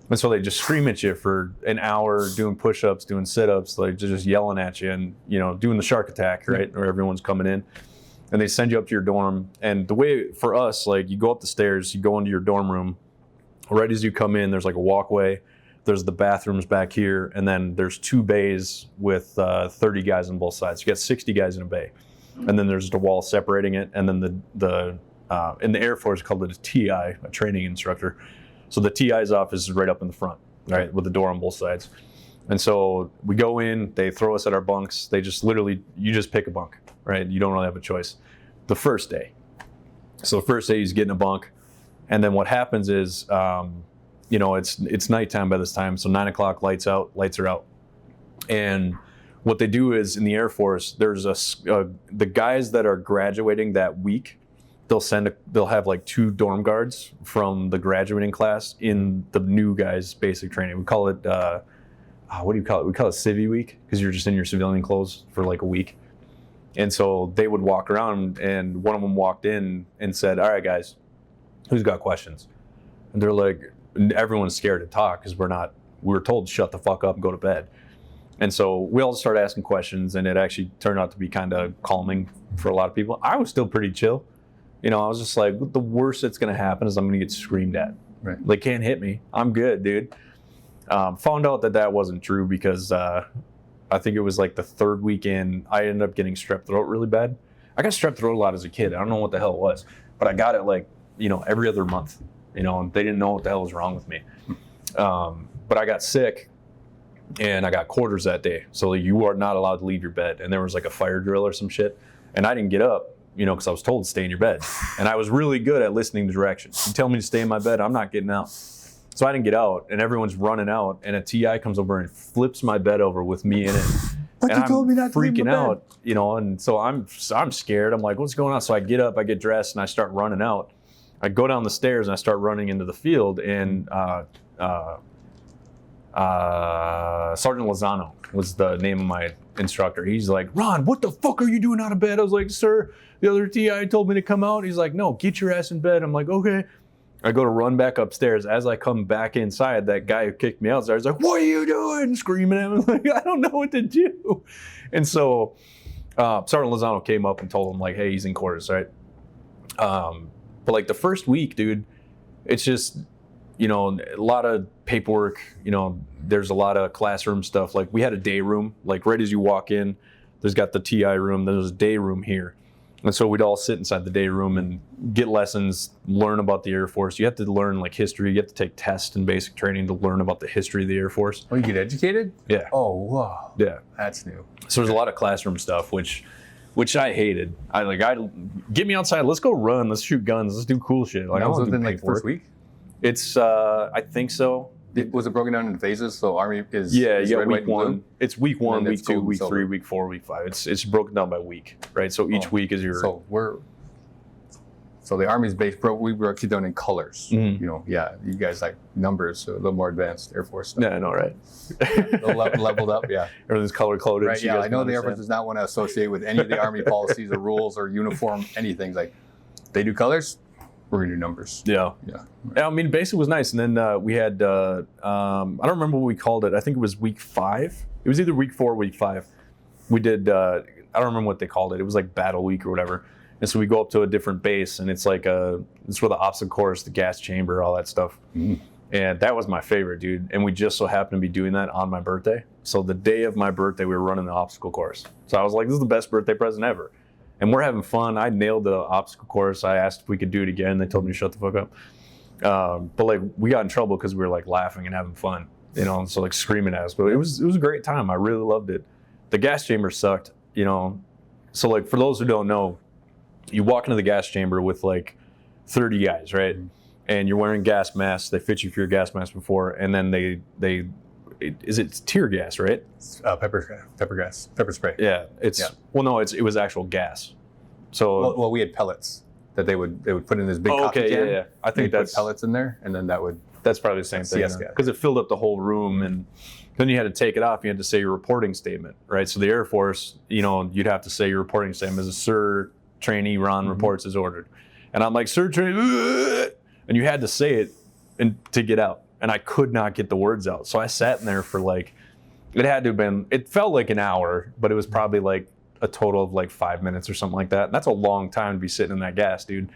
And so they just scream at you for an hour, doing push-ups, doing sit-ups, like just yelling at you and, you know, doing the shark attack, right? Where everyone's coming in. And they send you up to your dorm. And the way for us, like you go up the stairs, you go into your dorm room. Right as you come in, there's like a walkway. There's the bathrooms back here. And then there's 2 bays with 30 guys on both sides. You got 60 guys in a bay. And then there's the wall separating it. And then in the Air Force, called it a TI, a training instructor. So the TI's office is right up in the front, right, with the door on both sides. And so we go in, they throw us at our bunks. They just literally, you just pick a bunk, right? You don't really have a choice. The first day. So the first day he's getting a bunk. And then what happens is, you know, it's nighttime by this time. So 9 o'clock, lights are out. And what they do is in the Air Force, there's the guys that are graduating that week, they'll have like 2 dorm guards from the graduating class in the new guys' basic training. We call it, what do you call it? We call it Civvy Week because you're just in your civilian clothes for like a week. And so they would walk around, and one of them walked in and said, "All right, guys, who's got questions?" And they're like, everyone's scared to talk because we were told to shut the fuck up and go to bed. And so we all started asking questions, and it actually turned out to be kind of calming for a lot of people. I was still pretty chill. You know, I was just like, the worst that's going to happen is I'm going to get screamed at. Right. They can't hit me. I'm good, dude. Found out that wasn't true because I think it was like the 3rd weekend, I ended up getting strep throat really bad. I got strep throat a lot as a kid. I don't know what the hell it was, but I got it like, you know, every other month, you know, and they didn't know what the hell was wrong with me. But I got sick and I got quarters that day. So you are not allowed to leave your bed. And there was like a fire drill or some shit. And I didn't get up, you know, because I was told to stay in your bed. And I was really good at listening to directions. You tell me to stay in my bed, I'm not getting out. So I didn't get out, and everyone's running out, and a TI comes over and flips my bed over with me in it. But and you told me not to leave freaking my bed. out, you know, and so I'm scared. I'm like, what's going on? So I get up, I get dressed, and I start running out. I go down the stairs, and I start running into the field, and Sergeant Lozano was the name of my instructor. He's like, "Ron, what the fuck are you doing out of bed?" I was like, "Sir, the other TI told me to come out." He's like, "No, get your ass in bed." I'm like, "Okay." I go to run back upstairs. As I come back inside, that guy who kicked me outside is like, "What are you doing?" Screaming at me. I'm like, "I don't know what to do." And so Sergeant Lozano came up and told him, like, "Hey, he's in quarters, right?" But like the first week, dude, it's just, you know, a lot of paperwork, you know, there's a lot of classroom stuff. Like we had a day room, like right as you walk in, there's got the TI room, then there's a day room here. And so we'd all sit inside the day room and get lessons, learn about the Air Force. You have to learn like history. You have to take tests and basic training to learn about the history of the Air Force. Oh, you get educated? Yeah. Oh, wow. Yeah. That's new. So there's a lot of classroom stuff, which I hated. I get me outside. Let's go run. Let's shoot guns. Let's do cool shit. Like That I was don't do within like paperwork. first week? It's I think so. Was it broken down into phases? So Army is Yeah, is you got red, white, week and 1. blue? It's week 1, And then week it's 2, gold and week silver. 3, week 4, week 5. It's broken down by week, right? So each week is your. So the Army's based, we were actually done in colors. Mhm. You know, yeah, you guys like numbers, so a little more advanced Air Force stuff. Yeah, I know, right? A little leveled up, yeah. Everything's color coded. Right, so you yeah, guys I know can the Air Force understand. does not want to associate with any of the Army policies or rules or uniform, anything. It's like, they do colors, we're going to do numbers. Yeah. Yeah. Yeah, I mean, basic was nice. And then we had, I don't remember what we called it. I think it was week 5. It was either week 4 or week 5. We did, I don't remember what they called it. It was like battle week or whatever. And so we go up to a different base, and it's like it's where the obstacle course, the gas chamber, all that stuff. Mm. And that was my favorite, dude. And we just so happened to be doing that on my birthday. So the day of my birthday, we were running the obstacle course. So I was like, this is the best birthday present ever. And we're having fun. I nailed the obstacle course. I asked if we could do it again. They told me to shut the fuck up. But like we got in trouble because we were like laughing and having fun, you know, and so like screaming at us. But it was a great time. I really loved it. The gas chamber sucked, you know. So like for those who don't know, you walk into the gas chamber with like 30 guys, right? Mm-hmm. And you're wearing gas masks. They fit you for your gas mask before, and then it's tear gas, right? Pepper spray. Yeah, well, no, it was actual gas. So Well, we had pellets that they would put in this big coffee okay, can. yeah. I think They'd put pellets in there, and then that's probably the same thing CS gas. because it filled up the whole room, and then you had to take it off. You had to say your reporting statement, right? So the Air Force, you know, you'd have to say your reporting statement as a Sir Trainee Rahn reports as ordered, and I'm like, Sir Trainee, and you had to say it and to get out. and I could not get the words out. So I sat in there for like, it had to have been, it felt like an hour, but it was probably like a total of like 5 minutes or something like that. And that's a long time to be sitting in that gas, dude.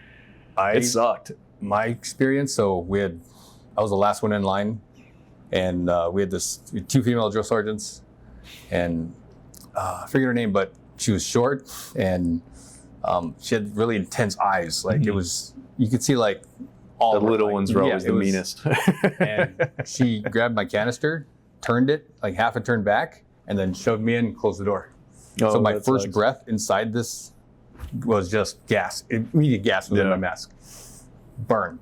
It sucked. My experience, I was the last one in line, and we had 2 female drill sergeants, and I forget her name, but she was short, and she had really intense eyes. Like it was, you could see like all the little ones were always the meanest. And she grabbed my canister, turned it like half a turn back, and then shoved me in and closed the door. So my first breath inside this was just gas, immediate gas within my mask. Burn,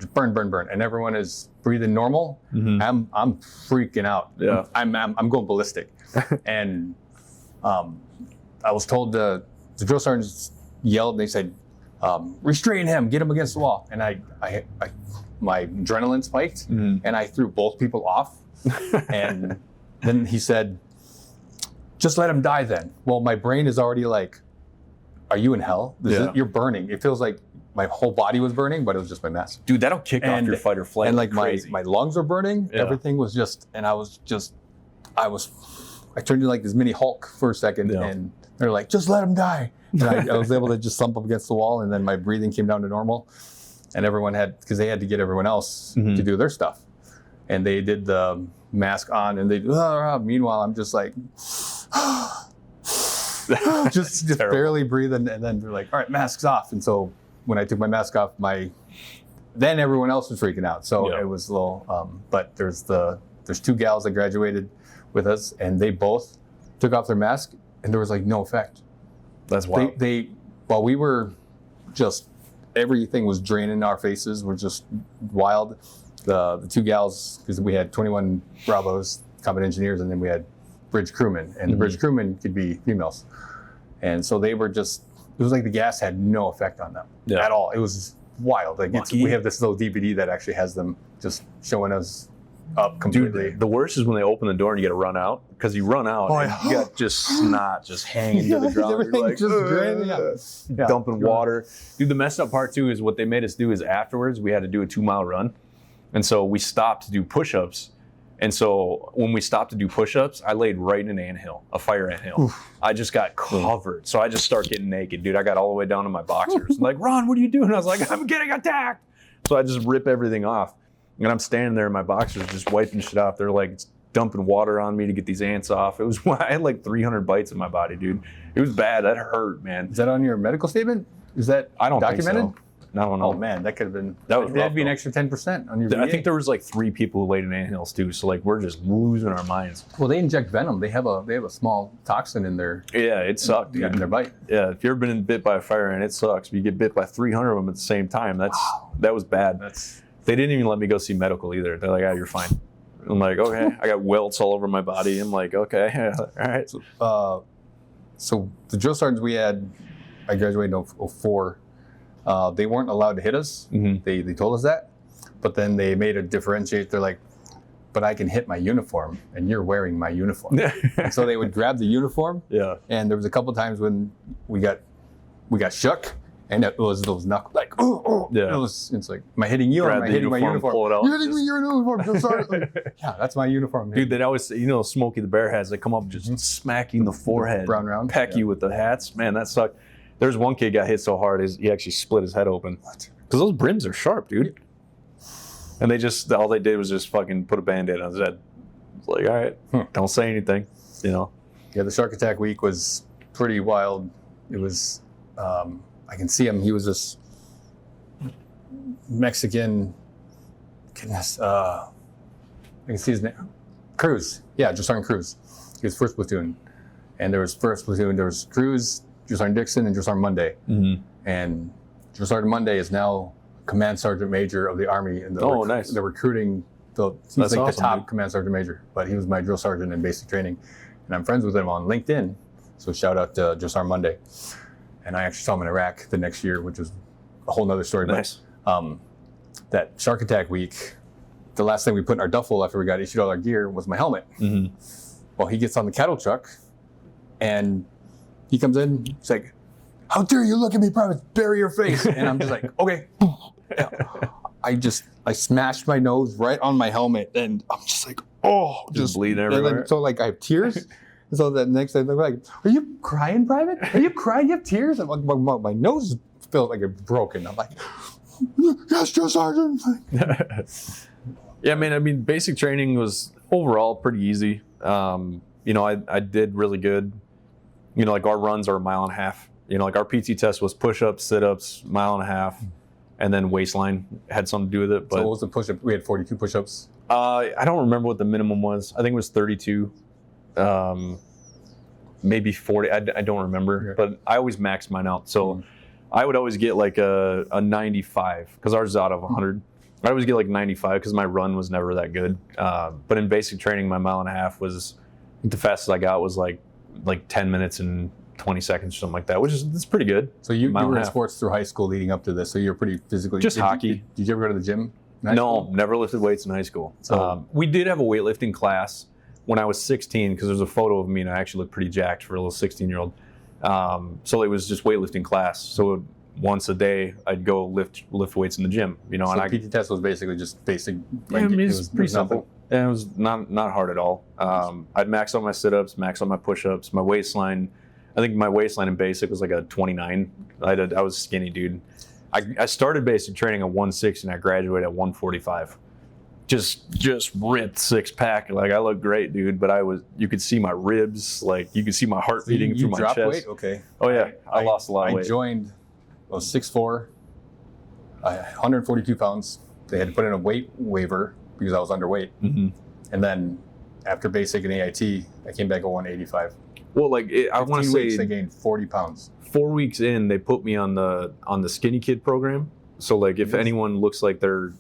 and everyone is breathing normal. I'm freaking out. Yeah, I'm going ballistic, and I was told the drill sergeants yelled. They said, "Restrain him, get him against the wall." And I my adrenaline spiked, and I threw both people off. And then he said, "Just let him die then." Well, my brain is already like, "Are you in hell? You're burning." It feels like my whole body was burning, but it was just my mask. Dude, that'll kick off your fight or flight. And like my lungs were burning. Yeah. Everything was just, and I turned into like this mini Hulk for a second, and they're like, "Just let him die." And I was able to just thump up against the wall, and then my breathing came down to normal. And everyone because they had to get everyone else to do their stuff. And they did the mask on, and meanwhile, I'm just like, just barely breathing. And then they're like, "All right, masks off." And so when I took my mask off, then everyone else was freaking out. So it was a little, but there's 2 gals that graduated with us, and they both took off their mask, and there was like no effect. That's wild. While we were just, everything was draining our faces, were just wild. The 2 gals, because we had 21 Bravos, combat engineers, and then we had bridge crewmen, and the bridge crewmen could be females. And so they were just, it was like the gas had no effect on them at all. It was wild. Like we have this little DVD that actually has them just showing us up completely. Dude, the worst is when they open the door and you got to run out, because you run out and you got just snot just hanging to the ground. You're like, just dumping water. Dude, the messed up part too is what they made us do is afterwards we had to do a 2-mile run. And so we stopped to do push-ups. And so when we stopped to do push-ups, I laid right in an anthill, a fire anthill. Oof. I just got covered. So I just start getting naked, dude. I got all the way down to my boxers. Like, "Ron, what are you doing?" I was like, "I'm getting attacked." So I just rip everything off. And I'm standing there in my boxers just wiping shit off. They're like dumping water on me to get these ants off. I had like 300 bites in my body, dude. It was bad. That hurt, man. Is that on your medical statement? Is that I don't documented? Think so. No. Oh man, that could have been. That'd be an extra 10% on your VA. I think there was like 3 people who laid in anthills too. So like we're just losing our minds. Well, they inject venom. They have a small toxin in their. Yeah, it sucked, dude. In their bite. Yeah, if you've ever been bit by a fire ant, it sucks. But you get bit by 300 of them at the same time. That was bad. They didn't even let me go see medical either. They're like, "You're fine." I'm like, "Okay." I got welts all over my body. I'm like, "Okay, all right." So the drill sergeants we had, I graduated in 2004. They weren't allowed to hit us. They told us that, but then they made a differentiate. They're like, "But I can hit my uniform, and you're wearing my uniform." And so they would grab the uniform. Yeah. And there was a couple times when we got shook, and it was those knuckles like, "Oh." Yeah. It's like, "Am I hitting you? Or am I hitting my uniform?" Pull it out. "You're hitting me, your uniform." Drill sergeant. Like, "Yeah, that's my uniform." Dude, they'd always say, Smokey the Bear hats. They come up just smacking the forehead, brown round, peck you with the hats. Man, that sucked. There's one kid got hit so hard he actually split his head open. What? Because those brims are sharp, dude. And all they did was just fucking put a Band-Aid on his head. It's like, all right, don't say anything, Yeah, the shark attack week was pretty wild. It was, I can see him. He was this Mexican, I can see his name. Cruz. Yeah, just Sergeant Cruz. He was first platoon. And there was first platoon, there was Cruz, Drill Sergeant Dixon, and Drill Sergeant Monday. And Drill Sergeant Monday is now Command Sergeant Major of the Army. And nice. The recruiting, he's like awesome, the top dude. Command Sergeant Major, but he was my drill sergeant in basic training. And I'm friends with him on LinkedIn. So shout out to Drill Sergeant Monday. And I actually saw him in Iraq the next year, which was a whole nother story. Nice. But that shark attack week, the last thing we put in our duffel after we got issued all our gear was my helmet. Well, he gets on the cattle truck, and he comes in, he's like, "How dare you look at me, Private, bury your face." And I'm just like, "Okay." I smashed my nose right on my helmet, and I'm just like, oh, Just bleeding and everywhere. then, so like I have tears. And so the next day they're like, "Are you crying, Private? Are you crying? You have tears?" And like, my nose felt like it's broken. I'm like, "Yes, Joe Sergeant." Yeah, man. I mean, basic training was overall pretty easy. You know, I did really good. You know, like our runs are 1.5 miles. You know, like our PT test was push-ups, sit-ups, 1.5 miles, and then waistline had something to do with it. But So what was the push-up? We had 42 push-ups. I don't remember what the minimum was. I think it was 32, maybe 40. I don't remember, but I always maxed mine out. So I would always get like a 95 because ours is out of 100. I always get like 95 because my run was never that good. But in basic training, my 1.5 miles was the fastest I got was like 10 minutes and 20 seconds or something like that, which is that's pretty good. So you were in sports through high school leading up to this, so you're pretty physically. Just hockey. Did you ever go to the gym? No, never lifted weights in high school. So we did have a weightlifting class when I was 16 because there's a photo of me and I actually looked pretty jacked for a little 16-year-old. So it was just weightlifting class. So once a day I'd go lift weights in the gym. You know, so and the PT test was basically just basic. Yeah, I mean, it was pretty nothing. simple. Yeah, it was not hard at all. I'd max out my sit-ups, max out my push-ups, my waistline. I think my waistline in basic was like a 29. I was a skinny dude. I started basic training at 160 and I graduated at 145. Just ripped 6-pack. Like I looked great, dude. But you could see my ribs, like you could see my heart beating through my dropped chest. Weight? Okay. Oh yeah, I lost a lot of weight. I joined. I was 6'4", 142 pounds. They had to put in a weight waiver because I was underweight. Mm-hmm. And then after basic and AIT, I came back at 185. Well, like I want to say, I gained 40 pounds. 4 weeks in, they put me on the skinny kid program. So like, if anyone looks like they're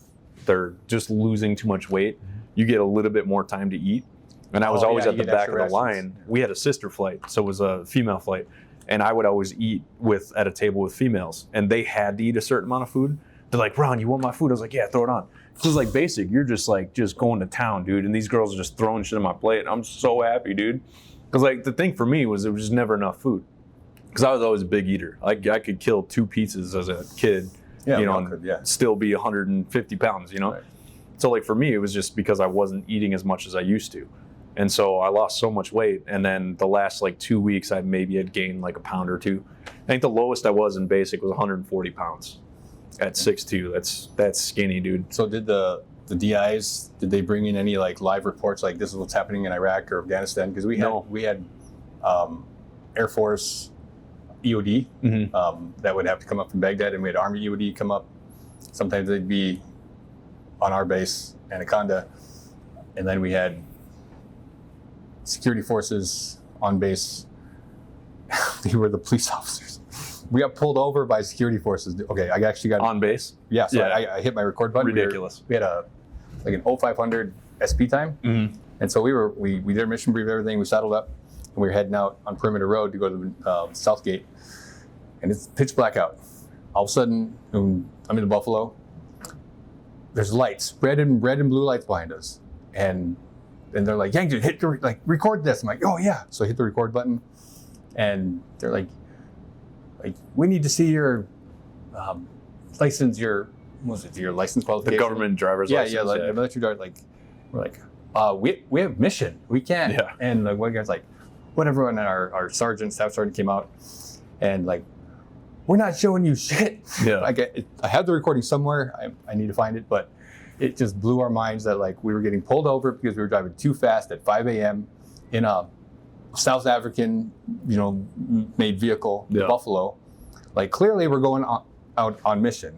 just losing too much weight, you get a little bit more time to eat. And I was always at the back of the line. We had a sister flight, so it was a female flight, and I would always eat at a table with females, and they had to eat a certain amount of food. They're like, "Ron, you want my food?" I was like, "Yeah, throw it on." This is like basic. You're just going to town, dude, and these girls are just throwing shit on my plate. I'm so happy, dude. Because like the thing for me was there was just never enough food. Because I was always a big eater. I could kill 2 pizzas as a kid, and still be 150 pounds, you know? Right. So like for me, it was just because I wasn't eating as much as I used to. And so I lost so much weight. And then the last like 2 weeks, I maybe had gained like a pound or 2. I think the lowest I was in basic was 140 pounds at 6'2". That's skinny, dude. So did the DIs, did they bring in any like live reports like this is what's happening in Iraq or Afghanistan? Because we had Air Force EOD that would have to come up from Baghdad, and we had Army EOD come up. Sometimes they'd be on our base, Anaconda, and then we had security forces on base. They were the police officers. We got pulled over by security forces. Okay, I actually got on base. Yeah, so I hit my record button. Ridiculous. We had an 0500 SP time, and so we did our mission brief, everything. We saddled up, and we were heading out on Perimeter Road to go to the South Gate, and it's pitch black out. All of a sudden, I'm in the Buffalo. There's lights, red and blue lights behind us, and they're like, "Yankton, hit record this." I'm like, "Oh yeah!" So I hit the record button, and they're like, "We need to see your license, your license qualification." The government driver's license. Yeah, like military driver. Like, we're like, we have mission. We can't. Yeah. And like one guy's like, whatever. And our sergeant, staff sergeant, came out, and like, we're not showing you shit. Yeah. I have the recording somewhere. I need to find it, but it just blew our minds that like we were getting pulled over because we were driving too fast at 5 a.m. in a South African, made vehicle, Buffalo. Like clearly we're going out on mission.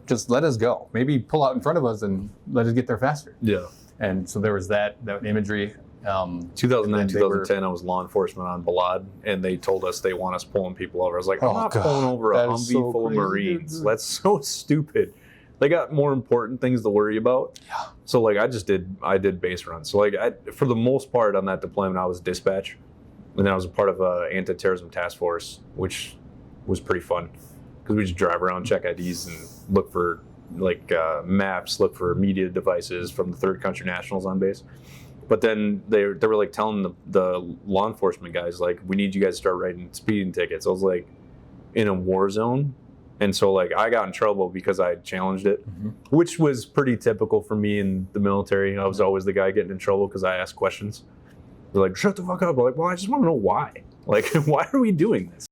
Just let us go. Maybe pull out in front of us and let us get there faster. Yeah. And so there was that imagery. 2009, 2010, I was law enforcement on Balad, and they told us they want us pulling people over. I was like, I'm not pulling over a Humvee full of Marines. Dude. That's so stupid. They got more important things to worry about. Yeah. So like I did base runs. So like for the most part on that deployment, I was dispatch, and then I was a part of a anti-terrorism task force, which was pretty fun because we just drive around, check IDs, and look for maps, look for media devices from the third country nationals on base. But then they were like telling the law enforcement guys, like, we need you guys to start writing speeding tickets. I was like, in a war zone, And so like I got in trouble because I challenged it, which was pretty typical for me in the military. I was always the guy getting in trouble because I asked questions. They're like, shut the fuck up. I'm like, well, I just want to know why. Like, why are we doing this?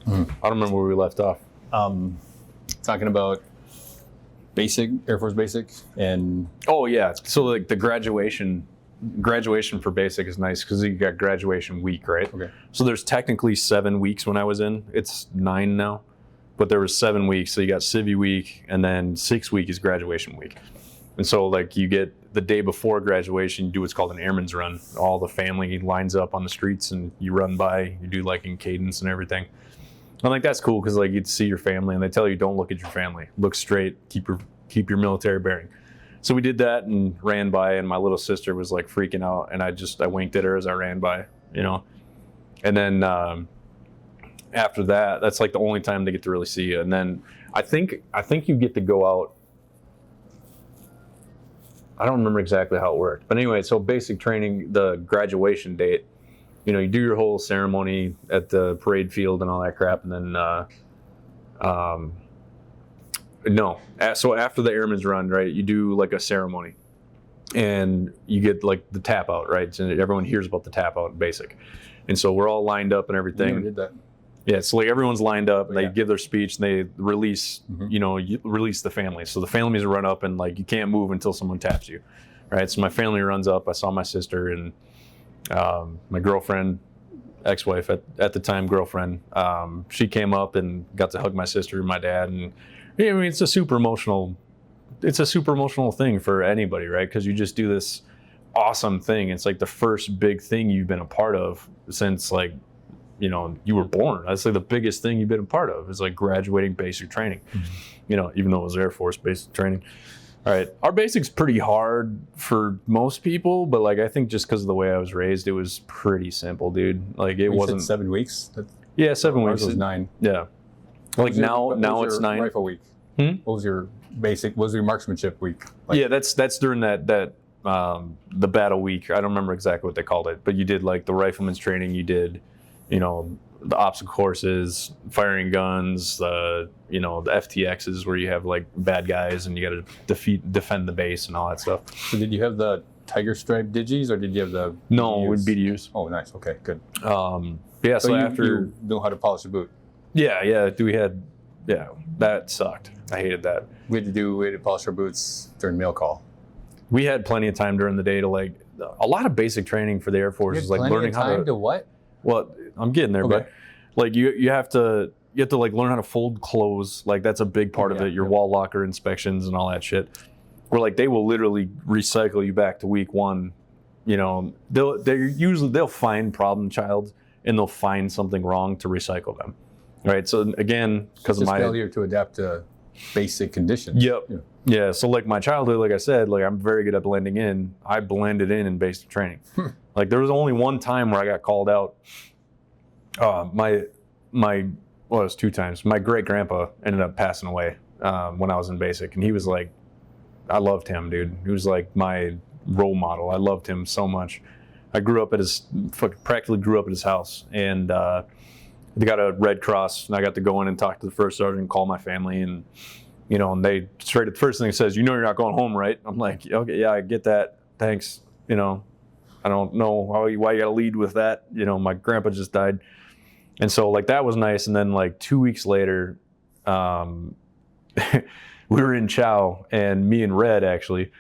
I don't remember where we left off. Talking about basic, Air Force basic, and Oh yeah, so like the graduation for basic is nice because you got graduation week, right? Okay. So there's technically 7 weeks when I was in. It's 9 now, but there was 7 weeks. So you got Civvy week, and then 6 week is graduation week. And so like you get the day before graduation, you do what's called an airman's run. All the family lines up on the streets and you run by. You do like in cadence and everything. I'm like, that's cool because like you get to see your family, and they tell you don't look at your family, look straight, keep your military bearing. So we did that and ran by, and my little sister was like freaking out, and I winked at her as I ran by, you know. And then after that, that's like the only time they get to really see you. And then I think you get to go out. I don't remember exactly how it worked, but anyway, so basic training, the graduation date, you know, you do your whole ceremony at the parade field and all that crap, and then so after the airman's run, right, you do like a ceremony, and you get like the tap out, right, and everyone hears about the tap out in basic, and so we're all lined up and everything. we did that. Yeah, so like everyone's lined up, and Yeah. they give their speech, and they release, you release the families. So the families run up, and like you can't move until someone taps you, right? So my family runs up. I saw my sister and my girlfriend, ex-wife at the time, girlfriend. She came up and got to hug my sister and my dad, and I mean it's a super emotional thing for anybody, right? Because you just do this awesome thing. It's like the first big thing you've been a part of since like, you know, you were born. That's like the biggest thing you've been a part of is like graduating basic training, you know, even though it was Air Force basic training. All right. Our basic's pretty hard for most people, but like, I think just because of the way I was raised, it was pretty simple, dude. Like it wasn't 7 weeks. Yeah, 7 Ours weeks. was 9. Yeah. Like now it's 9. Rifle week. Hmm? What was your basic? What was your marksmanship week? Like, Yeah, that's during that the battle week. I don't remember exactly what they called it, but you did like the rifleman's training. You did, you know, the obstacle courses, firing guns, the FTXs where you have like bad guys and you got to defend the base and all that stuff. So did you have the Tiger Stripe digis, or did you have the? No, BDUs? with BDUs. Oh, nice. Okay, good. Yeah. So you, after you know how to polish a boot. yeah, that sucked. I hated that. We had to polish our boots during mail call. We had plenty of time during the day to like a lot of basic training for the Air Force is like learning how to what? Well, I'm getting there, Okay. but like you have to like learn how to fold clothes. Like that's a big part of it. Your wall locker inspections and all that shit. Where like they will literally recycle you back to week 1. You know, they'll find problem child and they'll find something wrong to recycle them. Right. So again, because of my failure to adapt to basic conditions. Yep. Yeah. So like my childhood, like I said, like I'm very good at blending in. I blended in basic training. Like there was only one time where I got called out. It was 2 times. My great grandpa ended up passing away when I was in basic, and he was like, I loved him, dude. He was like my role model. I loved him so much. I practically grew up at his house, and they got a Red Cross, and I got to go in and talk to the first sergeant and call my family, and you know, and they straight at the first thing says, you know, you're not going home, right? I'm like, okay, yeah, I get that. Thanks. You know, I don't know why you got to lead with that. You know, my grandpa just died. And so like that was nice. And then like 2 weeks later, we were in Chow, and me and Red actually,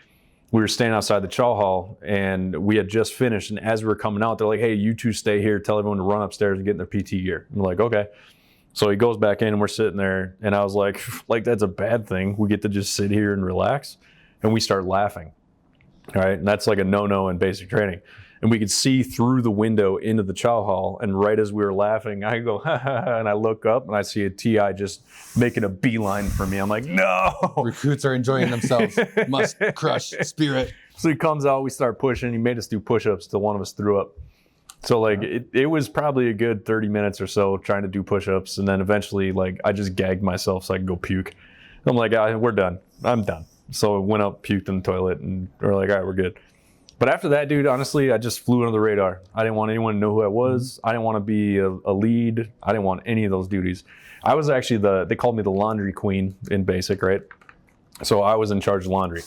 we were staying outside the Chow Hall, and we had just finished. And as we were coming out, they're like, hey, you two stay here. Tell everyone to run upstairs and get in their PT gear. I'm like, okay. So he goes back in, and we're sitting there, and I was like that's a bad thing. We get to just sit here and relax, and we start laughing. All right, and that's like a no-no in basic training. And we could see through the window into the chow hall, and right as we were laughing, I go, ha, ha, ha, and I look up, and I see a TI just making a beeline for me. I'm like, no! Recruits are enjoying themselves. Must crush spirit. So he comes out, we start pushing. He made us do push-ups till one of us threw up. So like it was probably a good 30 minutes or so trying to do push-ups, and then eventually like I just gagged myself so I could go puke. I'm like, we're done. I'm done. So I went up, puked in the toilet, and we're like, all right, we're good. But after that, dude, honestly, I just flew under the radar. I didn't want anyone to know who I was. I didn't want to be a lead. I didn't want any of those duties. I was actually they called me the laundry queen in basic, right? So I was in charge of laundry.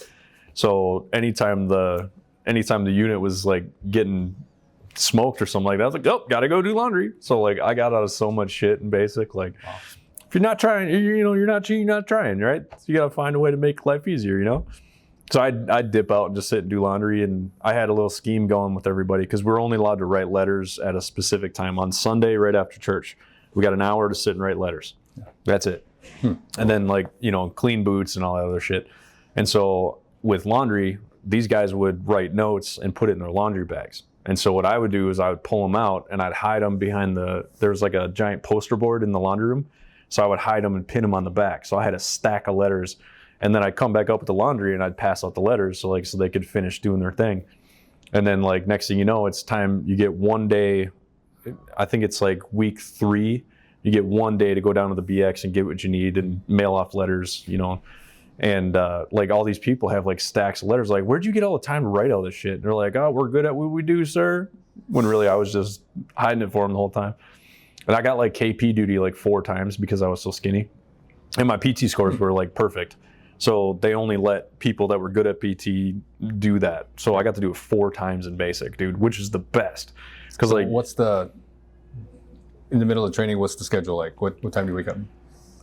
So anytime the unit was like getting smoked or something like that, I was like, oh, gotta go do laundry. So like I got out of so much shit in basic. Like if you're not trying, you're not cheating, you're not trying, right? So you gotta find a way to make life easier, So I'd dip out and just sit and do laundry, and I had a little scheme going with everybody because we're only allowed to write letters at a specific time. On Sunday, right after church, we got an hour to sit and write letters. That's it. And then clean boots and all that other shit. And so with laundry, these guys would write notes and put it in their laundry bags. And so what I would do is I would pull them out and I'd hide them behind there's like a giant poster board in the laundry room. So I would hide them and pin them on the back. So I had a stack of letters. And then I'd come back up with the laundry and I'd pass out the letters so they could finish doing their thing. And then like next thing you know, it's time, you get 1 day, I think it's like week 3, you get 1 day to go down to the BX and get what you need and mail off letters, And like all these people have like stacks of letters. Like, where'd you get all the time to write all this shit? And they're like, oh, we're good at what we do, sir. When really I was just hiding it for them the whole time. And I got like KP duty like 4 times because I was so skinny. And my PT scores were like perfect. So they only let people that were good at PT do that. So I got to do it 4 times in basic, dude, which is the best. Because in the middle of training, what's the schedule like? What time do you wake up?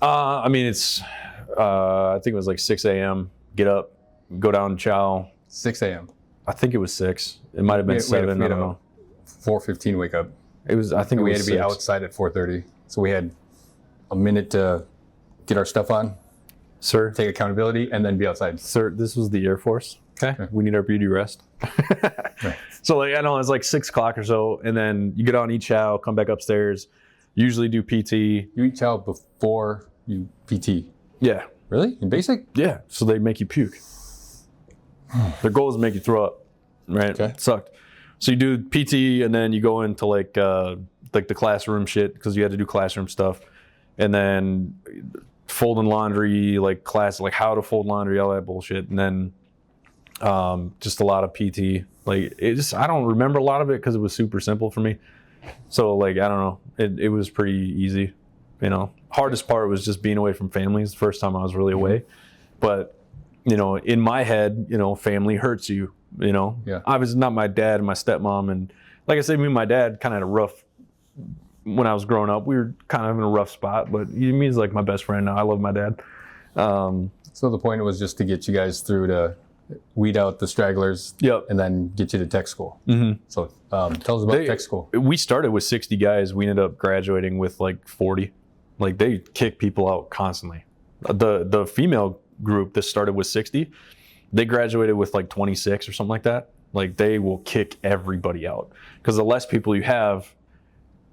I mean, it's, I think it was like 6 a.m. Get up, go down to chow. 6 a.m. I think it was 6. It might have been 7. I don't know. 4:15 wake up. It was. I think we it was had to be 6. outside at 4:30. So we had a minute to get our stuff on, sir. Take accountability, and then be outside. Sir, this was the Air Force. Okay. We need our beauty rest. Right. So like I know it's like 6 o'clock or so, and then you get on, eat chow, come back upstairs. Usually do PT. You eat chow before you PT. Yeah. Really? In basic? Yeah. So they make you puke. Their goal is to make you throw up. Right. Okay. It sucked. So you do PT, and then you go into like the classroom shit because you had to do classroom stuff, and then folding laundry, like class, like how to fold laundry, all that bullshit, and then just a lot of PT. Like I don't remember a lot of it because it was super simple for me. So like I don't know, it was pretty easy. Hardest part was just being away from family. It's the first time I was really away, but in my head, family hurts you. Yeah. Obviously not my dad and my stepmom, and like I said, me and my dad kind of had a rough. When I was growing up, we were kind of in a rough spot, but he's like my best friend now. I love my dad. So the point was just to get you guys through to weed out the stragglers. Yep. And then get you to tech school. Mm-hmm. So tell us about tech school. We started with 60 guys. We ended up graduating with like 40. Like they kick people out constantly. The female group that started with 60, they graduated with like 26 or something like that. Like they will kick everybody out because the less people you have,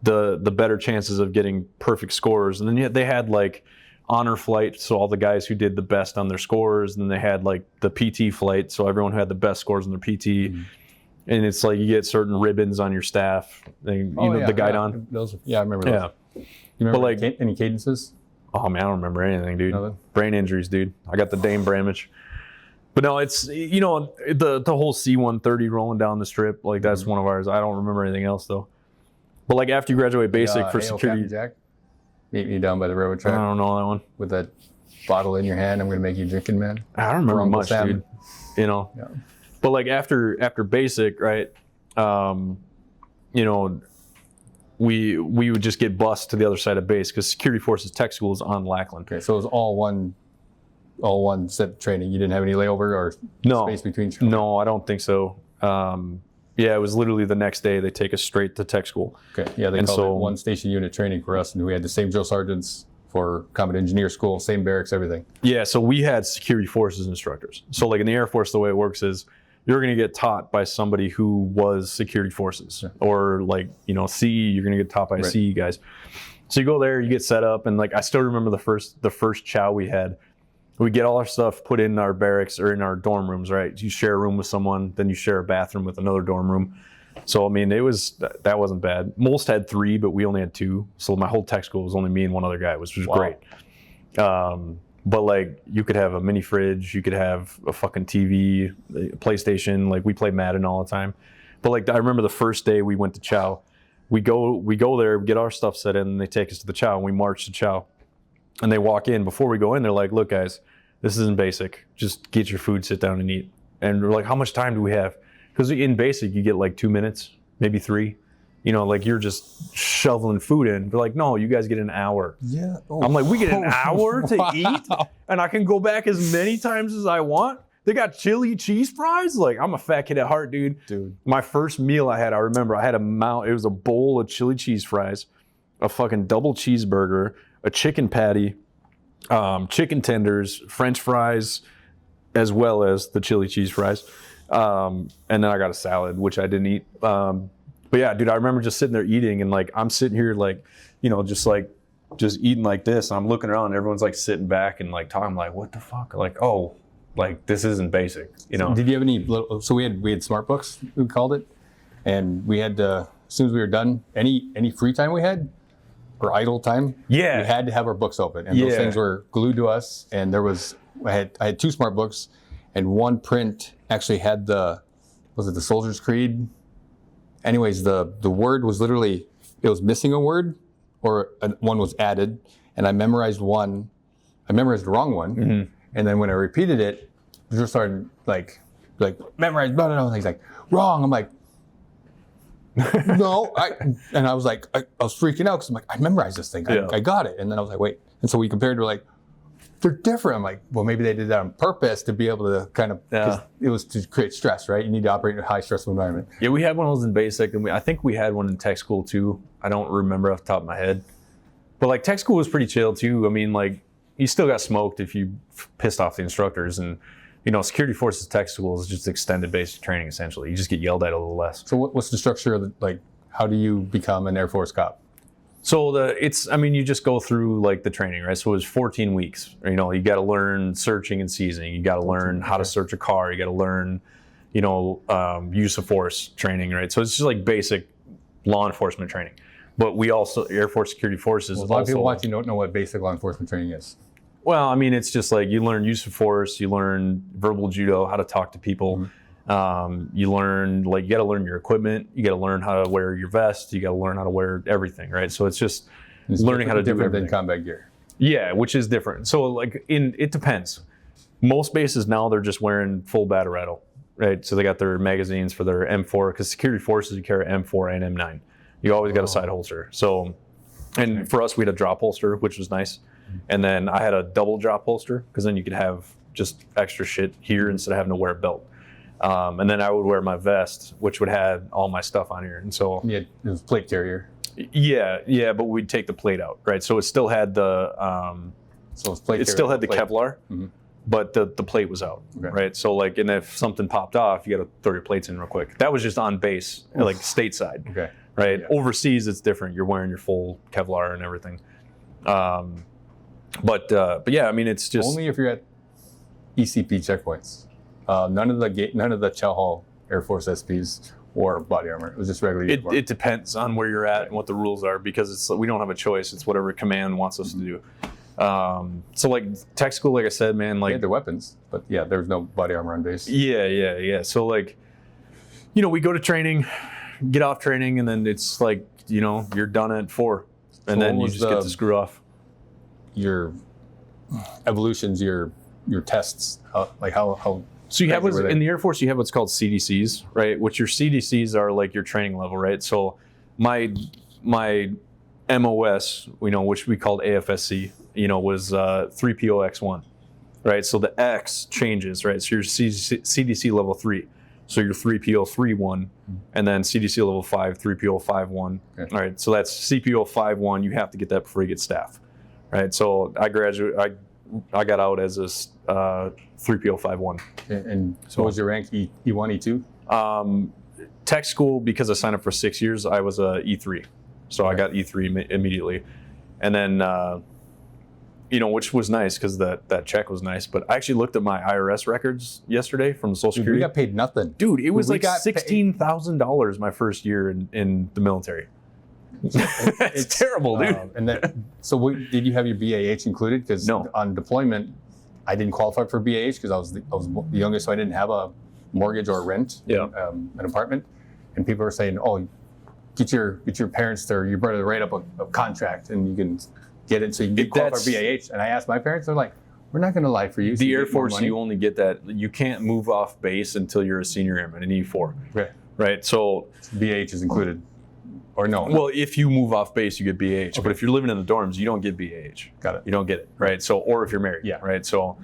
the better chances of getting perfect scores. And then they had like honor flight, so all the guys who did the best on their scores. And then they had like the PT flight, so everyone who had the best scores on their PT. Mm-hmm. And it's like you get certain ribbons on your staff. The guidon. I remember those. Yeah. You remember any cadences? Oh man, I don't remember anything, dude. Nothing? Brain injuries, dude. I got the Dame Bramage. But no, it's the whole C-130 rolling down the strip. Like that's one of ours. I don't remember anything else though. But like after you graduate basic for security, Jack, meet me down by the railroad track. I don't know that one. With that bottle in your hand, I'm gonna make you drinking, man. I don't remember much, dude. Yeah. But like after basic, right? We would just get bused to the other side of base because security forces tech school is on Lackland. Okay, so it was all one set of training. You didn't have any layover or space between training? No, I don't think so. Yeah, it was literally the next day they take us straight to tech school. Okay, yeah, they called it one station unit training for us, and we had the same drill sergeants for combat engineer school, same barracks, everything. Yeah, so we had security forces instructors. So like in the Air Force, the way it works is you're going to get taught by somebody who was security forces, or like CE, you're going to get taught by CE guys. So you go there, you get set up, and like I still remember the first chow we had. We get all our stuff put in our barracks or in our dorm rooms, right? You share a room with someone, then you share a bathroom with another dorm room. So I mean, that wasn't bad. Most had 3, but we only had 2. So my whole tech school was only me and one other guy, which was great. But like you could have a mini fridge, you could have a fucking TV, PlayStation. Like we play Madden all the time. But like I remember the first day we went to Chow, we go there, get our stuff set in, and they take us to the Chow, and we march to Chow, and they walk in. Before we go in, they're like, "Look, guys, this isn't basic. Just get your food, sit down, and eat." And we're like, "How much time do we have?" Because in basic, you get like 2 minutes, maybe 3. You know, like you're just shoveling food in. They're like, "No, you guys get an hour." Yeah. Oh. I'm like, "We get an hour to eat, and I can go back as many times as I want." They got chili cheese fries. Like, I'm a fat kid at heart, dude. My first meal I remember I had it was a bowl of chili cheese fries, a fucking double cheeseburger, a chicken patty, chicken tenders, French fries, as well as the chili cheese fries. And then I got a salad, which I didn't eat. But yeah, dude, I remember just sitting there eating, and like I'm sitting here like, you know, just eating like this. And I'm looking around, and everyone's like sitting back and like talking, like, what the fuck? Like, oh, like this isn't basic, you know. Did you have any so we had smart books, we called it, and we had as soon as we were done, any free time we had or idle time, we had to have our books open, and those things were glued to us. And I had 2 smart books, and one print actually had the Soldier's Creed. Anyways, the word was literally, it was missing a word, or one was added, and I memorized the wrong one. Mm-hmm. And then when I repeated it, I just started like memorize, blah, blah, blah. And he's like, wrong. I'm like, no. And I was like, I was freaking out because I'm like, I memorized this thing. I got it. And then I was like, wait. And so we compared, we're like, they're different. I'm like, well, maybe they did that on purpose to be able to kind of, it was to create stress, right? You need to operate in a high stressful environment. Yeah, we had one of those in basic, and I think we had one in tech school too. I don't remember off the top of my head. But like tech school was pretty chill too. I mean, like, you still got smoked if you pissed off the instructors, and you know, security forces tech school is just extended basic training essentially. You just get yelled at a little less. So what's the structure of like? How do you become an Air Force cop? So you just go through like the training, right? So it was 14 weeks. You know, you got to learn searching and seizing. You got to learn how to search a car. You got to learn, you know, use of force training, right? So it's just like basic law enforcement training. But we also, Air Force Security Forces. Well, a lot of people watching don't know what basic law enforcement training is. Well, I mean, it's just like you learn use of force, you learn verbal judo, how to talk to people. Mm-hmm. You learn, like, you got to learn your equipment. You got to learn how to wear your vest. You got to learn how to wear everything, right? So it's just learning how to do everything. Different than combat gear. Yeah, which is different. So like it depends. Most bases now, they're just wearing full battle rattle, right? So they got their magazines for their M4, because security forces, you carry M4 and M9. You always got a side holster. So, and for us, we had a drop holster, which was nice. And then I had a double drop holster, because then you could have just extra shit here instead of having to wear a belt. And then I would wear my vest, which would have all my stuff on here. And so it was plate carrier. Yeah, but we'd take the plate out, right? So it still had the Kevlar, mm-hmm. but the plate was out, right? So like, and if something popped off, you got to throw your plates in real quick. That was just on base, like stateside. Okay. Right. Yeah. Overseas, it's different. You're wearing your full Kevlar and everything. But yeah, I mean, it's just only if you're at ECP checkpoints. None of the Chow Hall Air Force SPs wore body armor. It was just regular. It depends on where you're at and what the rules are, because we don't have a choice. It's whatever command wants us to do. So like tech school, like I said, man, like they had their weapons, but yeah, there was no body armor on base. Yeah. So like, you know, we go to training, get off training, and then it's like, you know, you're done at 4, and then you just get to screw off. Your evolutions, your tests, like how. So you have in the Air Force, you have what's called CDCs, right? Which your CDCs are like your training level, right? So my MOS, you know, which we called AFSC, you know, was 3POX1, right? So the X changes, right? So your CDC level 3. So your 3PO31, and then CDC level 5, 3PO51. Okay. All right, so that's CPO51. You have to get that before you get staff, right? So I I got out as a 3PO51. And so what was your rank? E1, E2? Tech school, because I signed up for 6 years, I was a E3. So I got E3 immediately. And then, you know, which was nice because that check was nice. But I actually looked at my IRS records yesterday from Social Security. We got paid nothing. Dude, it was like $16,000 my first year in the military. It's terrible, dude. And then, so did you have your BAH included? Because No. on deployment, I didn't qualify for BAH because I was the youngest, so I didn't have a mortgage or rent, an apartment. And people were saying, "Oh, get your parents or your brother to write up a contract, and you can get it so you can get qualified for BAH." And I asked my parents, they're like, "We're not going to lie for you." So The you Air get more Force, money. you only get that. You can't move off base until you're a senior airman, an E4. Right. Right. So BAH is included, or no? well, if you move off base, you get BAH. But if you're living in the dorms, you don't get BAH. Got it. You don't get it. Right. So, or if you're married. Yeah. Right. So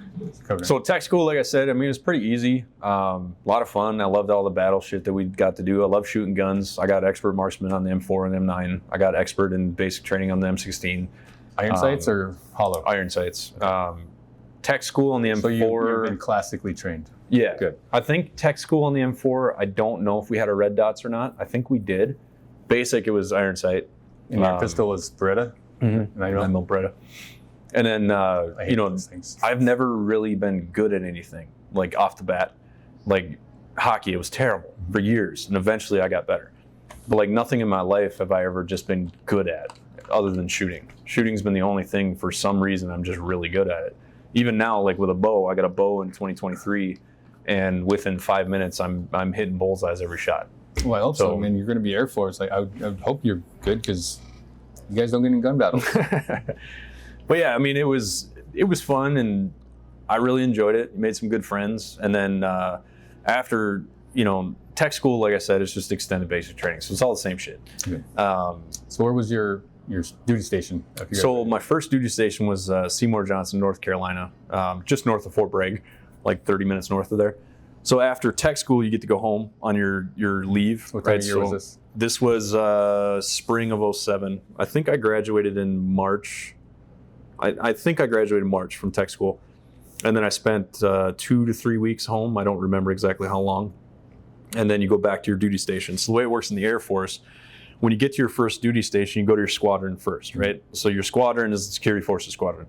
Covered. tech school, like I said, I mean, it's pretty easy. A lot of fun. I loved all the battle shit that we got to do. I love shooting guns. I got expert marksman on the M4 and M9. I got expert in basic training on the M16. Iron sights or hollow? Iron sights. Tech school on the M4. So you've been classically trained. Yeah. Good. I think tech school on the M4, I don't know if we had our red dots or not. I think we did. Basic, it was iron sight. And your pistol was Beretta? Mm-hmm. 9mm Beretta. And then, I hate you know, those things. I've never really been good at anything, like off the bat. Like hockey, it was terrible for years. And eventually I got better. But like nothing in my life have I ever just been good at other than shooting. Shooting's been the only thing for some reason I'm just really good at it. Even now, like with a bow, I got a bow in 2023. And within 5 minutes, I'm hitting bullseyes every shot. Well, I hope so. I mean, you're going to be Air Force. Like, I would hope you're good because you guys don't get in gun battles. But yeah, I mean, it was fun, and I really enjoyed it. Made some good friends, and then after, you know, tech school, like I said, it's just extended basic training, so it's all the same shit. Okay. So where was your duty station? So my first duty station was Seymour Johnson, North Carolina, just north of Fort Bragg, like 30 minutes north of there. So after tech school, you get to go home on your leave. What time of year was this? This was spring of 07. I think I graduated in March. I think I graduated in March from tech school. And then I spent 2 to 3 weeks home. I don't remember exactly how long. And then you go back to your duty station. So the way it works in the Air Force, when you get to your first duty station, you go to your squadron first, right? So your squadron is the Security Forces Squadron.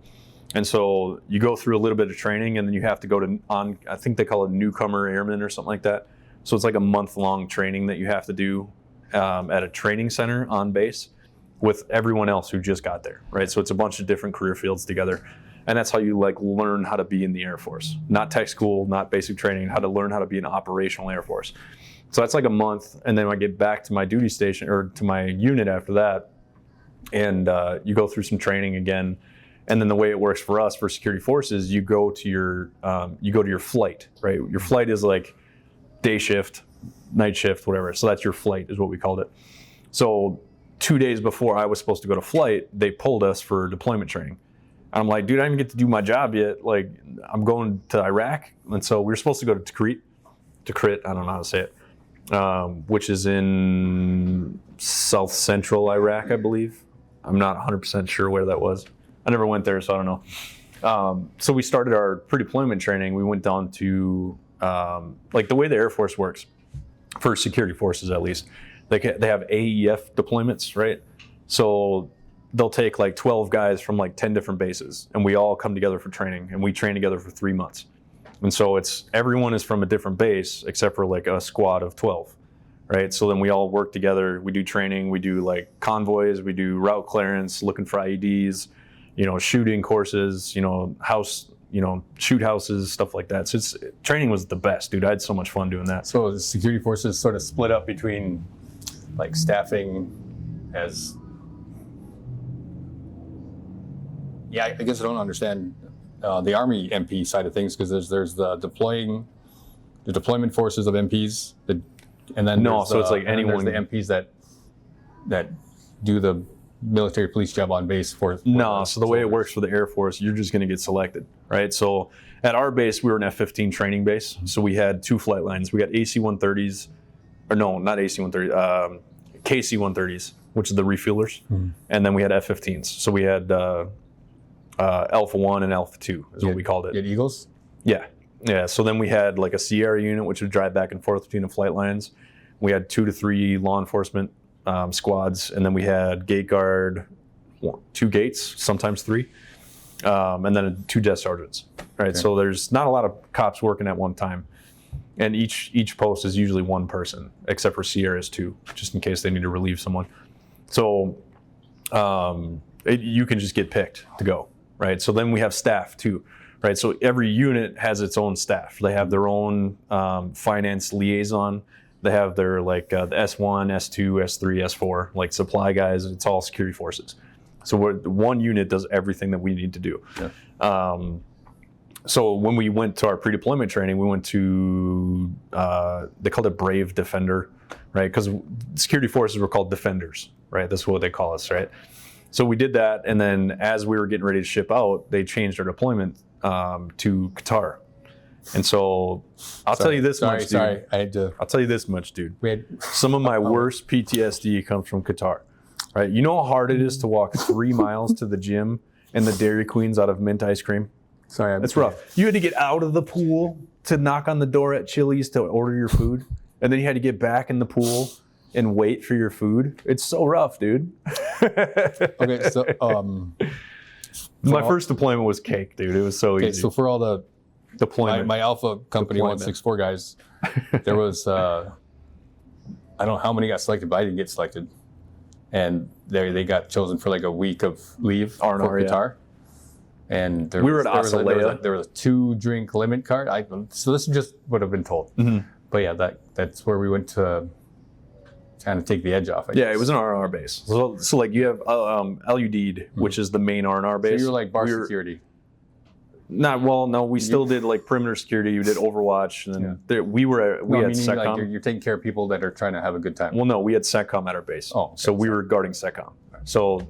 And so you go through a little bit of training, and then you have to go to I think they call it newcomer airman or something like that. So it's like a month-long training that you have to do at a training center on base with everyone else who just got there, right? So it's a bunch of different career fields together. And that's how you like learn how to be in the Air Force. Not tech school, not basic training, how to learn how to be an operational Air Force. So that's like a month, and then I get back to my duty station, or to my unit after that, and you go through some training again. And then the way it works for us, for security forces, you go to your flight, right? Your flight is like day shift, night shift, whatever. So that's your flight, is what we called it. So 2 days before I was supposed to go to flight, they pulled us for deployment training. And I'm like, dude, I didn't even get to do my job yet. Like, I'm going to Iraq. And so we were supposed to go to Tikrit, I don't know how to say it, which is in south central Iraq, I believe. I'm not 100% sure where that was. I never went there, so I don't know. So we started our pre-deployment training. We went down to, like the way the Air Force works, for security forces at least, they have AEF deployments, right? So they'll take like 12 guys from like 10 different bases, and we all come together for training, and we train together for 3 months. And so everyone is from a different base except for like a squad of 12, right? So then we all work together, we do training, we do like convoys, we do route clearance, looking for IEDs, you know, shooting courses, you know, shoot houses, stuff like that. So training was the best, dude. I had so much fun doing that. So the security forces sort of split up between like staffing as, yeah, I guess I don't understand the Army MP side of things, because there's the deployment forces of MPs, and then it's like anyone. There's the MPs that do the military police job on base for so the way it works for the Air Force, you're just going to get selected, right? So at our base, we were an F-15 training base, so we had 2 flight lines. We got AC-130s, or no, not AC-130s, KC-130s, which is the refuelers, and then we had F-15s. So we had Alpha 1 and Alpha 2 is what we called it. You had Eagles? Yeah. So then we had like a Sierra unit, which would drive back and forth between the flight lines. We had 2 to 3 law enforcement squads, and then we had gate guard, 2 gates, sometimes 3, and then 2 desk sergeants. Right. Okay. So there's not a lot of cops working at one time, and each post is usually 1 person, except for Sierra's 2, just in case they need to relieve someone. So you can just get picked to go, right? So then we have staff too, right? So every unit has its own staff. They have their own finance liaison. They have their like the S1, S2, S3, S4, like supply guys. It's all security forces. So one unit does everything that we need to do. Yeah. So when we went to our pre-deployment training, we went to, they called it Brave Defender, right? Because security forces were called defenders, right? That's what they call us, right? So we did that, and then as we were getting ready to ship out, they changed our deployment to Qatar. And so I'll tell you this much, dude. I'll tell you this much, dude. Some of my worst PTSD comes from Qatar, right? You know how hard it is to walk 3 miles to the gym and the Dairy Queens out of mint ice cream? That's rough. You had to get out of the pool to knock on the door at Chili's to order your food, and then you had to get back in the pool and wait for your food. It's so rough, dude. Okay, so my first deployment was cake, dude. It was so easy. So for all the deployment, my Alpha Company 164 guys, there was I don't know how many got selected, but I didn't get selected, and they got chosen for like a week of leave for Qatar. And we were at Australia. There was a 2-drink limit card. So this is just what I've been told. Mm-hmm. But yeah, that's where we went to kind of take the edge off. I guess. It was an R&R base. So like you have LUD'd, which is the main R&R base. So you were like bar security. No, we still did like perimeter security. We did Overwatch, and then we had SecCom. Like you're taking care of people that are trying to have a good time. Well, no, we had SecCom at our base. Oh, okay, so we were guarding SecCom. So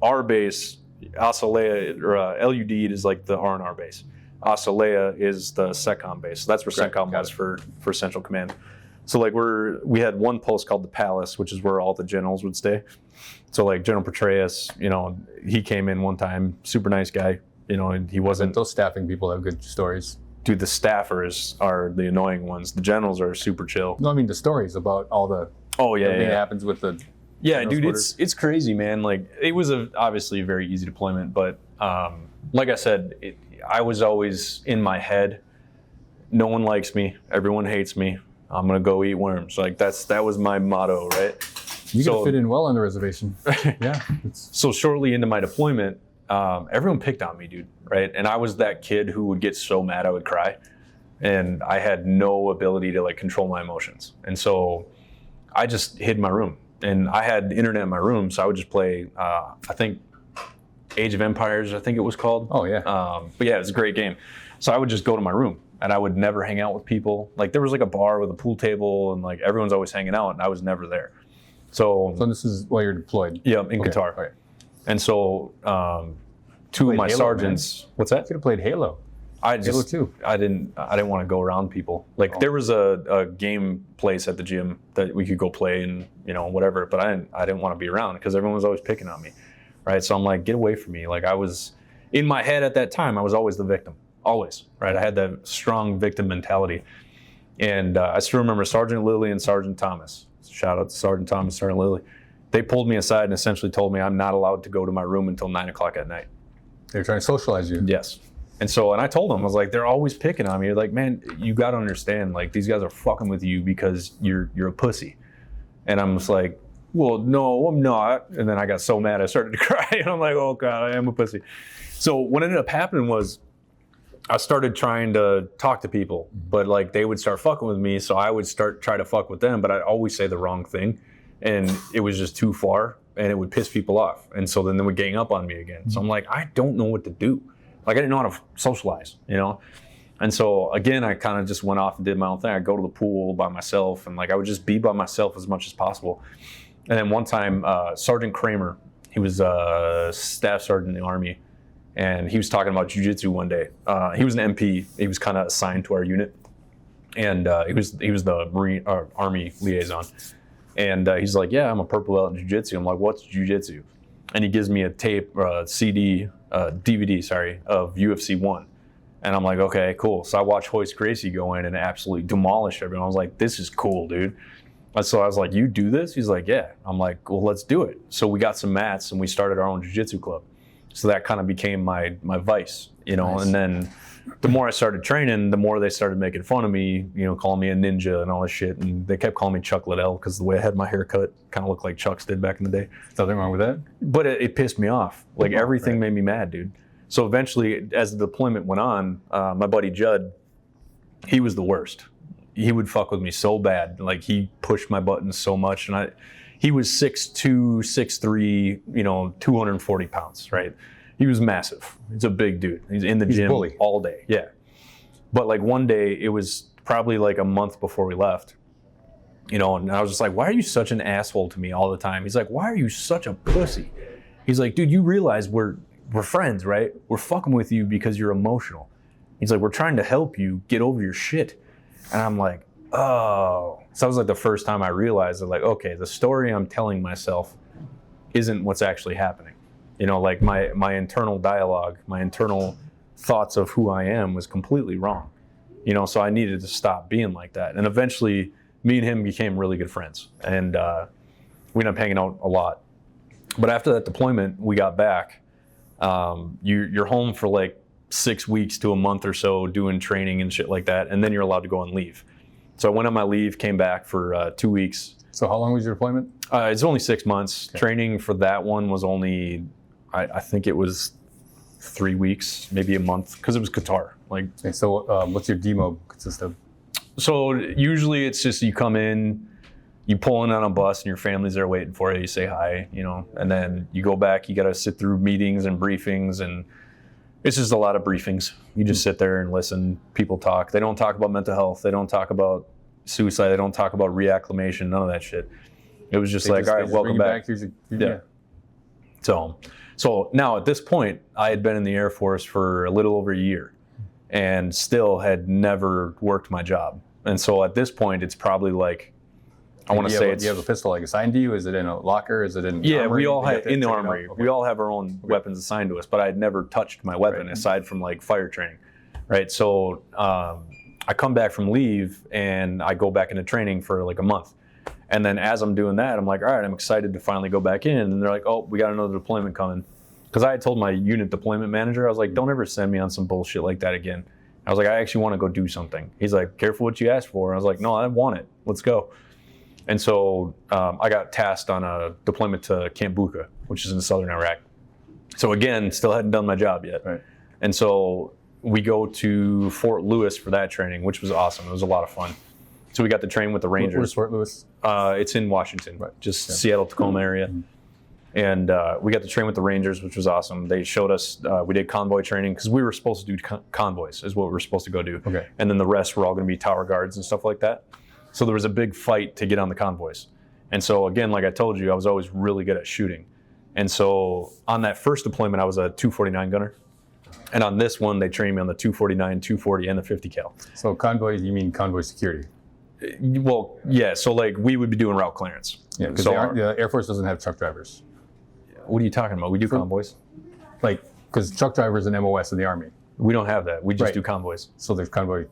our base, Australia or LUD is like the R&R base. Australia is the SecCom base. So that's where SecCom was for Central Command. So like we had one post called the Palace, which is where all the generals would stay. So like General Petraeus, he came in one time, super nice guy, and he wasn't. Those staffing people have good stories. Dude, the staffers are the annoying ones. The generals are super chill. No, I mean the stories about all the. Everything that happens with the. Yeah, dude, it's crazy, man. Like it was obviously a very easy deployment, but like I said, I was always in my head. No one likes me. Everyone hates me. I'm gonna go eat worms. Like that was my motto, right? You gotta fit in well on the reservation. Yeah. So shortly into my deployment, everyone picked on me, dude, right? And I was that kid who would get so mad I would cry, and I had no ability to like control my emotions, and so I just hid in my room. And I had internet in my room, so I would just play, I think, Age of Empires, I think it was called. Oh, yeah. But yeah, it was a great game. So I would just go to my room, and I would never hang out with people. Like, there was like a bar with a pool table, and like everyone's always hanging out, and I was never there. So this is while you're deployed? Yeah, in Qatar. Okay. And so two of my sergeants... Man. What's that? You could have played Halo. Halo 2. I didn't want to go around people. Like there was a game place at the gym that we could go play and whatever, but I didn't want to be around because everyone was always picking on me, right? So I'm like, get away from me. Like I was in my head at that time, I was always the victim, always, right? I had that strong victim mentality, and I still remember Sergeant Lilly and Sergeant Thomas. Shout out to Sergeant Thomas, Sergeant Lilly. They pulled me aside and essentially told me I'm not allowed to go to my room until 9:00 at night. They're trying to socialize you. Yes. And I told them, I was like, they're always picking on me. Like, man, you got to understand, like, these guys are fucking with you because you're a pussy. And I'm just like, well, no, I'm not. And then I got so mad, I started to cry. And I'm like, oh, God, I am a pussy. So what ended up happening was I started trying to talk to people, but, like, they would start fucking with me. So I would try to fuck with them, but I'd always say the wrong thing. And it was just too far, and it would piss people off. And so then they would gang up on me again. So I'm like, I don't know what to do. Like I didn't know how to socialize, And so again, I kind of just went off and did my own thing. I'd go to the pool by myself, and like I would just be by myself as much as possible. And then one time, Sergeant Kramer, he was a staff sergeant in the Army, and he was talking about jiu-jitsu one day. He was an MP. He was kind of assigned to our unit, and he was the Army liaison. And he's like, yeah, I'm a purple belt in jiu-jitsu. I'm like, what's jiu-jitsu? And he gives me a tape, DVD, of UFC 1. And I'm like, okay, cool. So I watched Hoist Gracie go in and absolutely demolish everyone. I was like, this is cool, dude. And so I was like, you do this? He's like, yeah. I'm like, well, let's do it. So we got some mats and we started our own jiu-jitsu club. So that kind of became my vice, you know, Nice. and then the more I started training, the more they started making fun of me, you know, calling me a ninja and all this shit. And they kept calling me Chuck Liddell because the way I had my hair cut kind of looked like Chuck's did back in the day. Nothing wrong with that. But it pissed me off. Like everything Right. made me mad, dude. So eventually, as the deployment went on, my buddy Judd, he was the worst. He would fuck with me so bad. Like he pushed my buttons so much. And he was 6'2", 6'3", you know, 240 pounds, right? He was massive. He's a big dude. He's in the He's a gym bully. all day. Yeah. But like one day, it was probably like a month before we left, you know, and I was just like, why are you such an asshole to me all the time? He's like, why are you such a pussy? He's like, dude, you realize we're friends, right? We're fucking with you because you're emotional. He's like, we're trying to help you get over your shit. And I'm like, oh. So that was like the first time I realized that, like, okay, the story I'm telling myself isn't what's actually happening. You know, like my internal dialogue, my internal thoughts of who I am was completely wrong. You know, so I needed to stop being like that. And eventually, me and him became really good friends. And we ended up hanging out a lot. But after that deployment, we got back. You're home for like 6 weeks to a month or so doing training and shit like that. And then you're allowed to go on leave. So I went on my leave, came back for 2 weeks. So how long was your deployment? It's only 6 months. Okay. Training for that one was only, I think it was 3 weeks, maybe a month, because it was Qatar. Like, Okay, so what's your demo consist of? so usually it's just you come in, you pull in on a bus, and your family's there waiting for you. You say hi, you know, and then you go back. You got to sit through meetings and briefings, and it's just a lot of briefings. You just sit there and listen. People talk. They don't talk about mental health. They don't talk about suicide. They don't talk about reacclimation. None of that shit. It was just They like, all they right, welcome bring you back. Here's your, Yeah. So now at this point, I had been in the Air Force for a little over a year and still had never worked my job. And so at this point, it's probably like, I want to say it's... Do you have a pistol like assigned to you? Is it in a locker? Is it in Yeah, armory? we all You had have to in the check it out? armory. Okay. We all have our own weapons assigned to us, but I had never touched my weapon Right. aside from like fire training, right? So I come back from leave and I go back into training for like a month. And then as I'm doing that, I'm like, all right, I'm excited to finally go back in. And they're like, oh, we got another deployment coming. Because I had told my unit deployment manager, I was like, don't ever send me on some bullshit like that again. I was like, I actually want to go do something. He's like, careful what you ask for. I was like, no, I want it. Let's go. And so I got tasked on a deployment to Camp Bucca, which is in southern Iraq. So again, still hadn't done my job yet. Right. And so we go to Fort Lewis for that training, which was awesome. It was a lot of fun. So we got to train with the Rangers. Where's Fort Lewis? It's in Washington, Right. just Yeah. Seattle, Tacoma area. And we got to train with the Rangers, which was awesome. They showed us, we did convoy training because we were supposed to do convoys is what we were supposed to go do. Okay. And then the rest were all going to be tower guards and stuff like that. So there was a big fight to get on the convoys. And so again, like I told you, I was always really good at shooting. And so on that first deployment, I was a 249 gunner. And on this one, they trained me on the 249, 240, and the 50 cal. So convoy, you mean convoy security? Well, yeah, so like we would be doing route clearance. Yeah, because So the Air Force doesn't have truck drivers. what are you talking about? We do convoys. Like, because truck drivers and MOS in the Army. We don't have that. We just Right. do convoys. So there's convoy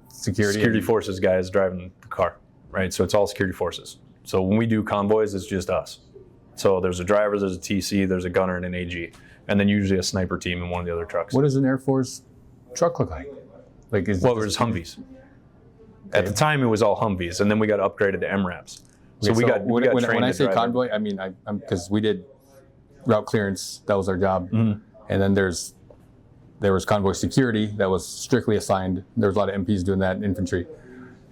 security. Security forces guys driving the car, right? So it's all security forces. So when we do convoys, it's just us. So there's a driver, there's a TC, there's a gunner, and an AG, and then usually a sniper team in one of the other trucks. What does an Air Force truck look like? Like, is Well, it it was just- Humvees. At the time, it was all Humvees, and then we got upgraded to MRAPs. So Okay, we got when, trained when I to say drive it. convoy, I mean I'm because we did route clearance. That was our job, Mm-hmm. and then there was convoy security that was strictly assigned. There was a lot of MPs doing that in infantry,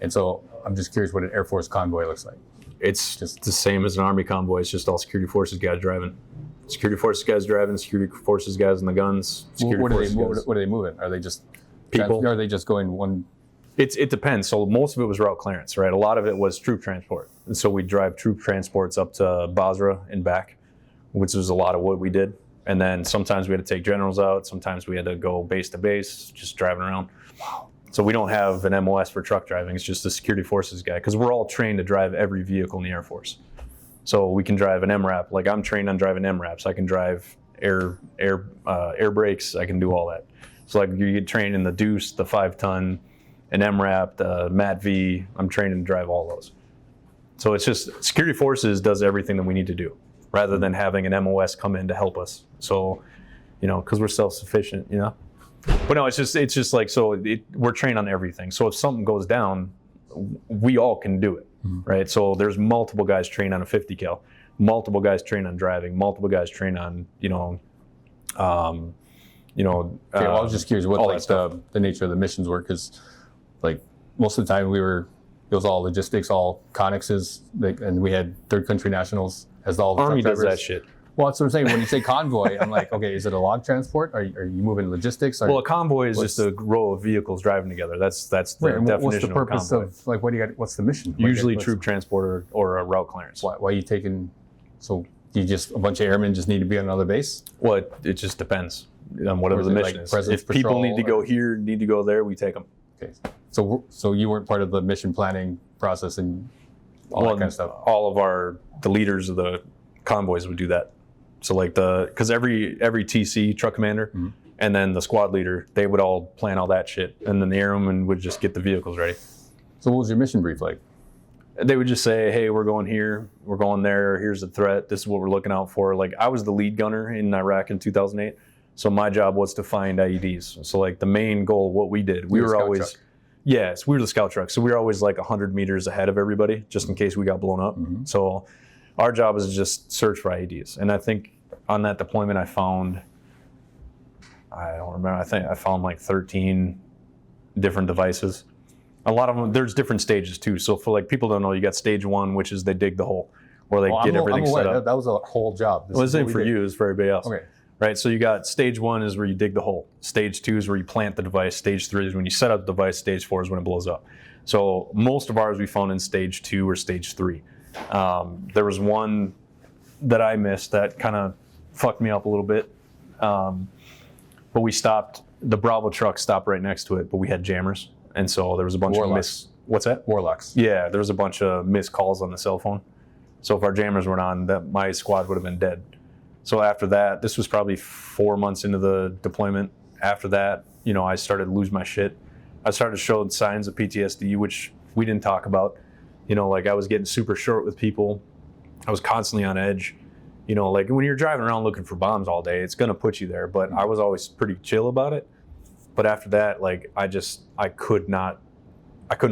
and so I'm just curious what an Air Force convoy looks like. It's just the same as an Army convoy. It's just all security forces guys driving. Security forces guys driving, security forces guys in the guns. Security What are forces they? guys. What are they moving? Are they just People. Or are they just going one? It depends. So most of it was route clearance, right? A lot of it was troop transport. And so we drive troop transports up to Basra and back, which was a lot of what we did. And then sometimes we had to take generals out. Sometimes we had to go base to base, just driving around. So we don't have an MOS for truck driving. It's just a security forces guy because we're all trained to drive every vehicle in the Air Force. So we can drive an MRAP. Like I'm trained on driving MRAPs. I can drive air brakes. I can do all that. So like you get trained in the Deuce, the 5-ton, an MRAP, the MAT-V. I'm trained to drive all those. So it's just security forces does everything that we need to do rather than having an MOS come in to help us. So, you know, because we're self-sufficient, you know. But no, it's just like, so we're trained on everything. So if something goes down, we all can do it, right? So there's multiple guys trained on a 50 cal, multiple guys trained on driving, multiple guys trained on, Okay, well, I was just curious what like the nature of the missions were, because like most of the time it was all logistics, all connexes, and we had third country nationals as all the Army truck does drivers. that shit. Well, that's what I'm saying. When you say convoy, I'm like, okay, is it a log transport? Are you moving logistics? Well, a convoy is just a row of vehicles driving together. That's the definition what's the purpose of a convoy. of like what do you got? What's the mission? Usually troop transport or a route clearance. Why are you taking? So you just a bunch of airmen just need to be on another base? Well, it just depends on whatever the mission is. If people need to go here, need to go there, we take them. Okay, so you weren't part of the mission planning process and all that kind of stuff. All of the leaders of the convoys would do that. So like because every TC truck commander and then the squad leader, they would all plan all that shit, and then the airmen would just get the vehicles ready. So what was your mission brief like? They would just say, hey, we're going here, we're going there, here's the threat, this is what we're looking out for. Like I was the lead gunner in Iraq in 2008, so my job was to find IEDs. So like the main goal, what we did, we were always, truck. Yes, we were the scout truck, so we were always like 100 meters ahead of everybody, just in case we got blown up. So our job was to just search for IEDs. And I think on that deployment I found, I don't remember, I think I found like 13 different devices. A lot of them, there's different stages too. So for like people don't know, you got stage 1, which is they dig the hole, where they get everything set up. That was a whole job. Well, the same for you as for everybody else. Okay. Right, so you got stage 1 is where you dig the hole. Stage 2 is where you plant the device. Stage 3 is when you set up the device. Stage 4 is when it blows up. So most of ours we found in stage 2 or stage 3. There was one that I missed that kind of fucked me up a little bit. But we stopped, the Bravo truck stopped right next to it, but we had jammers. And so there was a bunch of what's that? Warlocks. Yeah, there was a bunch of missed calls on the cell phone. So if our jammers weren't on, my squad would have been dead. So after that, this was probably 4 months into the deployment. After that, I started to lose my shit. I started to show signs of PTSD, which we didn't talk about. Like I was getting super short with people. I was constantly on edge. Like when you're driving around looking for bombs all day, it's going to put you there. But I was always pretty chill about it. But after that, like I couldn't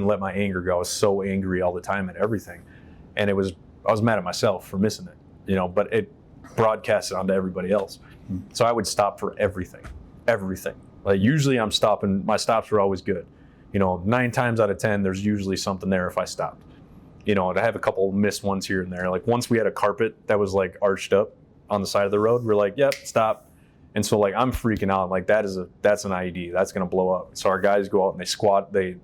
let my anger go. I was so angry all the time at everything. And I was mad at myself for missing it, but it broadcasted onto everybody else. So I would stop for everything. Like usually I'm stopping, my stops were always good. 9 times out of 10, there's usually something there if I stopped. And I have a couple missed ones here and there. Like once we had a carpet that was like arched up on the side of the road, we're like, yep, stop. And so like I'm freaking out. I'm like, that's an IED, that's gonna blow up. So our guys go out and they squat, they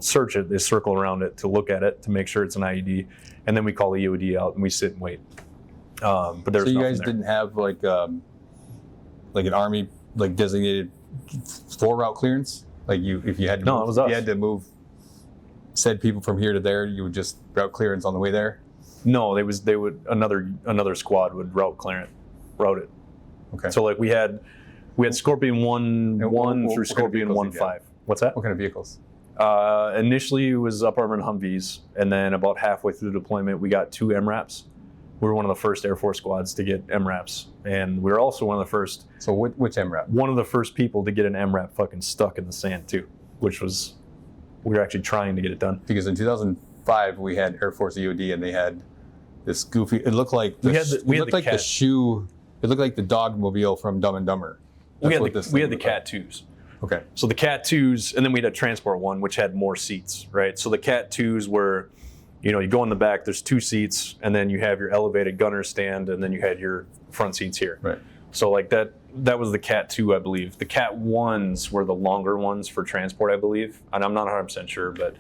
search it, they circle around it to look at it to make sure it's an IED, and then we call the EOD out and we sit and wait. But there's so you guys didn't have like an army like designated for route clearance? Like if you had to it was us. You had to move said people from here to there, you would just route clearance on the way there? No, they would another squad would route it. Okay. So like we had Scorpion 1 through Scorpion 1-5. What's that? What kind of vehicles? Initially it was up armored Humvees, and then about halfway through the deployment we got 2 MRAPs. We were one of the first Air Force squads to get MRAPs, and we were also one of the first. So which MRAP? One of the first people to get an MRAP fucking stuck in the sand too, which was, we were actually trying to get it done. Because in 2005 we had Air Force EOD, and they had this goofy. It looked like the shoe. It looked like the dog mobile from Dumb and Dumber. We had the Cat 2s. Okay. So the Cat 2s, and then we had a Transport 1, which had more seats, right? So the Cat 2s were, you go in the back, there's 2 seats, and then you have your elevated gunner stand, and then you had your front seats here. Right. So like that was the Cat 2, I believe. The Cat 1s were the longer ones for transport, I believe. And I'm not 100% sure, but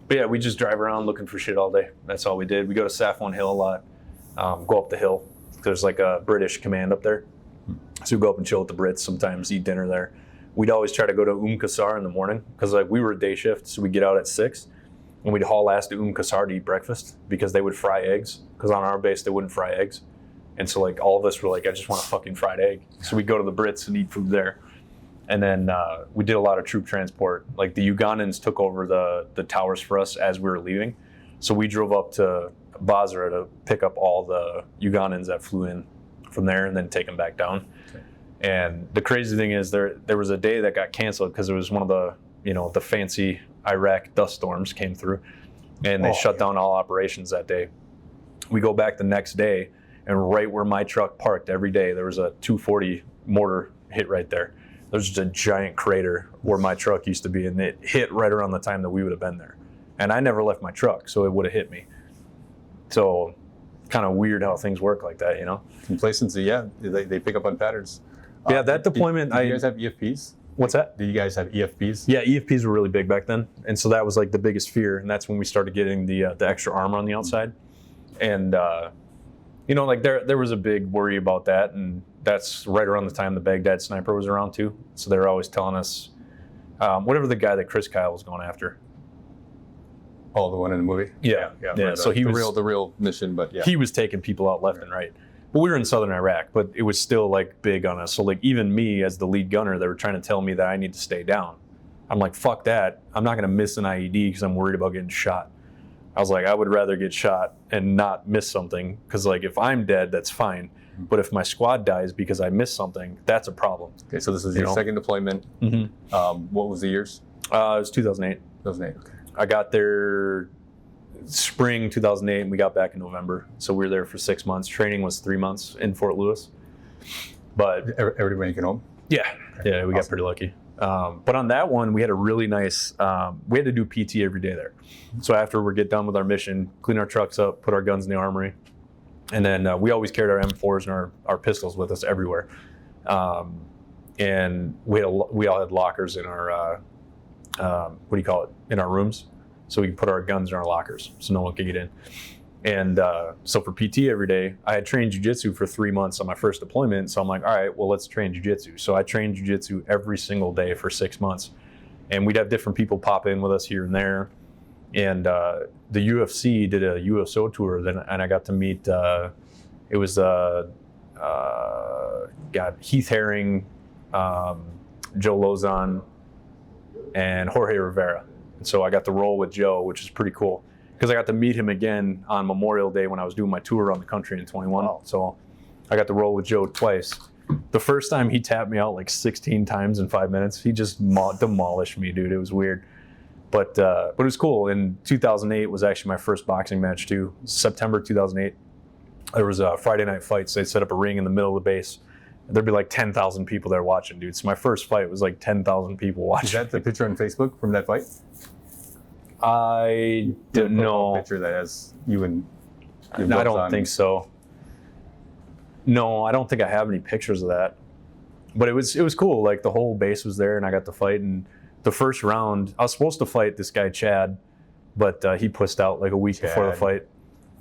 yeah, we just drive around looking for shit all day. That's all we did. We go to Saffron Hill a lot, go up the hill. There's like a British command up there. So we go up and chill with the Brits, sometimes eat dinner there. We'd always try to go to Qasar in the morning, because like we were a day shift, so we'd get out at 6, and we'd haul ass to Qasar to eat breakfast, because they would fry eggs, because on our base they wouldn't fry eggs. And so like all of us were like, I just want a fucking fried egg. So we'd go to the Brits and eat food there. And then we did a lot of troop transport. Like the Ugandans took over the towers for us as we were leaving. So we drove up to Basra to pick up all the Ugandans that flew in from there and then take them back down. Okay. And the crazy thing is there was a day that got canceled because it was one of the, the fancy Iraq dust storms came through, and they shut down all operations that day. We go back the next day, and right where my truck parked every day, there was a 240 mortar hit right there. There's just a giant crater where my truck used to be, and it hit right around the time that we would have been there. And I never left my truck, so it would have hit me. So kind of weird how things work like that, Complacency, yeah. They pick up on patterns. Yeah, that deployment. Did you guys have EFPs? What's that? Did you guys have EFPs? Yeah, EFPs were really big back then, and so that was like the biggest fear, and that's when we started getting the extra armor on the outside, and like there was a big worry about that, and that's right around the time the Baghdad sniper was around too. So they were always telling us, whatever the guy that Chris Kyle was going after. Oh, the one in the movie? Yeah. Right, So he was the real mission, but yeah. He was taking people out left and right. But we were in southern Iraq, but it was still like big on us. So like even me as the lead gunner, they were trying to tell me that I need to stay down. I'm like, fuck that. I'm not going to miss an IED because I'm worried about getting shot. I was like, I would rather get shot and not miss something, because like if I'm dead, that's fine. But if my squad dies because I missed something, that's a problem. Okay, so this is your second deployment. Mm-hmm. What was the years? It was 2008. 2008, okay. I got there spring 2008, and we got back in November. So we were there for 6 months. Training was 3 months in Fort Lewis. But everybody making home? Yeah, okay. Yeah, we got pretty lucky. But on that one, we had a really nice, we had to do PT every day there. So after we get done with our mission, clean our trucks up, put our guns in the armory. And then we always carried our M4s and our pistols with us everywhere. And we all had lockers in our, in our rooms. So we could put our guns in our lockers so no one could get in. And so for PT every day, I had trained jiu-jitsu for 3 months on my first deployment. So I'm like, all right, well, let's train jiu-jitsu. So I trained jiu-jitsu every single day for 6 months. And we'd have different people pop in with us here and there. And the UFC did a USO tour, and I got to meet, it was Heath Herring, Joe Lozon, and Jorge Rivera. And so I got to roll with Joe, which is pretty cool, because I got to meet him again on Memorial Day when I was doing my tour around the country in 21. Wow. So I got to roll with Joe twice. The first time he tapped me out like 16 times in 5 minutes. He just demolished me, dude. It was weird. But it was cool. In 2008 was actually my first boxing match too. September 2008. There was Friday night fights. They set up a ring in the middle of the base. There'd be like 10,000 people there watching, dude. So my first fight was like 10,000 people watching. Is that the picture on Facebook from that fight? I don't know. Picture that has you and I don't think so. No, I don't think I have any pictures of that. But it was cool. Like the whole base was there, and I got to fight. And the first round, I was supposed to fight this guy Chad, but he pussed out like a week before the fight.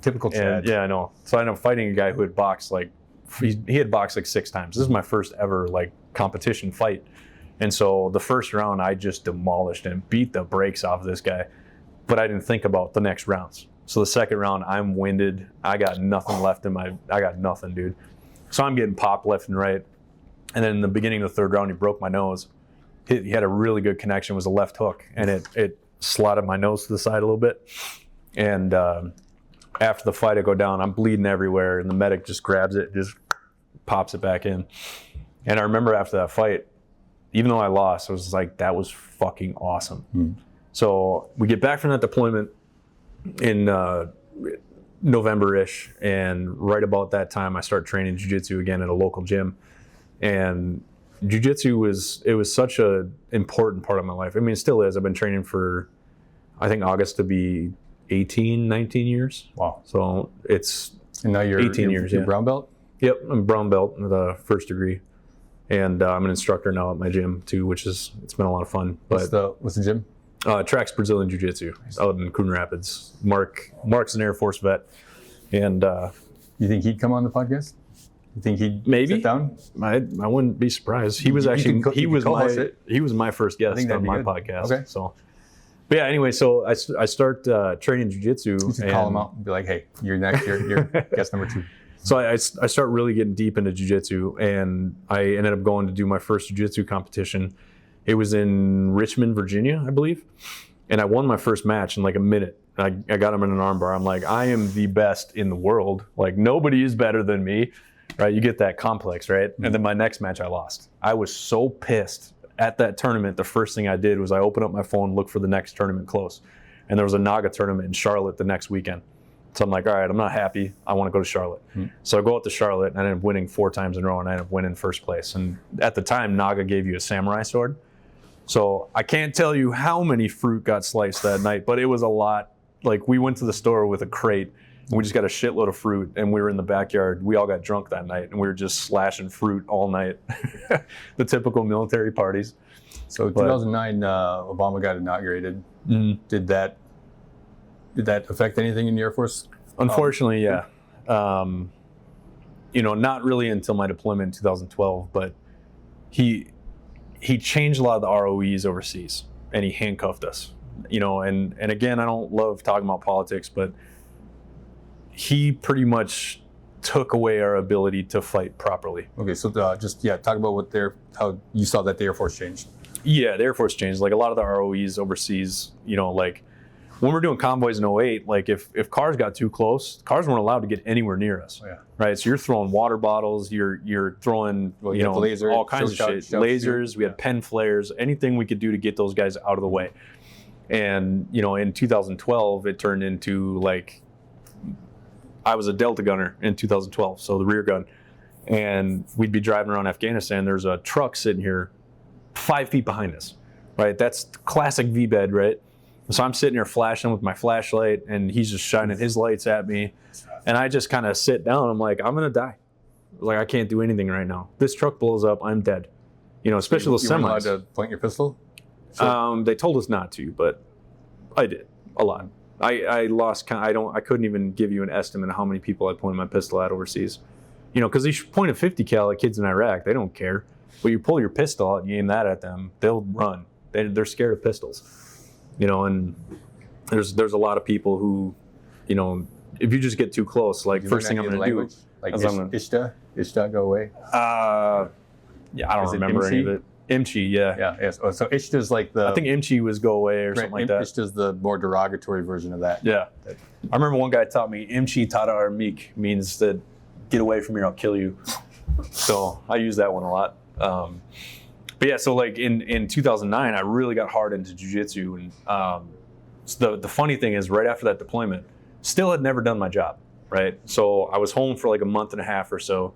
Typical Chad. And, yeah, I know. So I ended up fighting a guy who had boxed like he had boxed like 6 times. This is my first ever like competition fight. And so the first round, I just demolished and beat the brakes off of this guy. But I didn't think about the next rounds. So the second round, I'm winded. I got nothing left in I got nothing, dude. So I'm getting popped left and right. And then in the beginning of the third round, he broke my nose. He had a really good connection, was a left hook. And it slotted my nose to the side a little bit. And after the fight, I go down. I'm bleeding everywhere. And the medic just grabs it, just pops it back in. And I remember after that fight, even though I lost, I was like, that was fucking awesome. So we get back from that deployment in November-ish, and right about that time I start training jiu-jitsu again at a local gym. And jiu-jitsu was such an important part of my life. I mean, it still is. I've been training for, I think August to be 18, 19 years. Wow. So it's and now you're 18 years. You're brown belt? Yep, I'm brown belt with a first degree. And I'm an instructor now at my gym too, it's been a lot of fun. What's the gym? Trax Brazilian Jiu-Jitsu out in Coon Rapids. Mark's an Air Force vet, and you think he'd come on the podcast? You think he'd maybe sit down? I wouldn't be surprised. He was he was my first guest on my podcast. Okay. So, but yeah. Anyway, so I start training jiu-jitsu. You should call him out and be like, "Hey, you're next. You're guest number 2." So I start really getting deep into jiu-jitsu, and I ended up going to do my first jiu-jitsu competition. It was in Richmond, Virginia, I believe. And I won my first match in like a minute. I got him in an armbar. I'm like, I am the best in the world. Like, nobody is better than me. right? You get that complex, right? And then my next match I lost. I was so pissed at that tournament. The first thing I did was I opened up my phone, looked for the next tournament close. And there was a Naga tournament in Charlotte the next weekend. So I'm like, all right, I'm not happy. I want to go to Charlotte. So I go out to Charlotte, and I ended up winning 4 times in a row, and I ended up winning first place. And at the time, Naga gave you a samurai sword. So I can't tell you how many fruit got sliced that night, but it was a lot. Like, we went to the store with a crate, and we just got a shitload of fruit, and we were in the backyard. We all got drunk that night, and we were just slashing fruit all night. The typical military parties. So 2009, Obama got inaugurated. Did that affect anything in the Air Force? Unfortunately, yeah. Not really until my deployment in 2012, but he changed a lot of the ROEs overseas, and he handcuffed us. And again, I don't love talking about politics, but he pretty much took away our ability to fight properly. Okay, so talk about how you saw that the Air Force changed. Yeah, the Air Force changed. Like, a lot of the ROEs overseas, like when we're doing convoys in 08, like if cars got too close, cars weren't allowed to get anywhere near us. Yeah. Right. So you're throwing water bottles, you're throwing laser, all kinds of shit. Lasers, we had pen flares, anything we could do to get those guys out of the way. And in 2012, it turned into, like, I was a Delta gunner in 2012, so the rear gun, and we'd be driving around Afghanistan. There's a truck sitting here 5 feet behind us, right? That's classic V-bed, right? So I'm sitting here flashing with my flashlight, and he's just shining his lights at me. And I just kind of sit down. I'm like, I'm going to die. Like, I can't do anything right now. This truck blows up, I'm dead. Especially those semis. You weren't allowed to point your pistol? Sure. They told us not to, but I did a lot. I lost count. I couldn't even give you an estimate of how many people I pointed my pistol at overseas. Because you point a 50 cal at kids in Iraq, they don't care. But you pull your pistol out and you aim that at them, they'll run. They're scared of pistols. And there's a lot of people who, if you just get too close, like, first thing I'm going to do, like Ishta, go away. Yeah, I don't remember any of it. Imchi, yeah. Yeah, yes. Oh, so Ishta's like I think Imchi was go away or something like that. Ishta's the more derogatory version of that. Yeah. I remember one guy taught me, Imchi Tata Armik means that get away from here, I'll kill you. So I use that one a lot. But yeah, so like in 2009, I really got hard into jiu-jitsu. And so the funny thing is, right after that deployment, still had never done my job, right? So I was home for like a month and a half or so,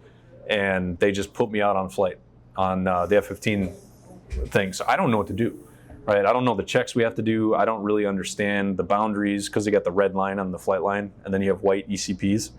and they just put me out on flight on the F-15 thing. So I don't know what to do, right? I don't know the checks we have to do. I don't really understand the boundaries because they got the red line on the flight line, and then you have white ECPs.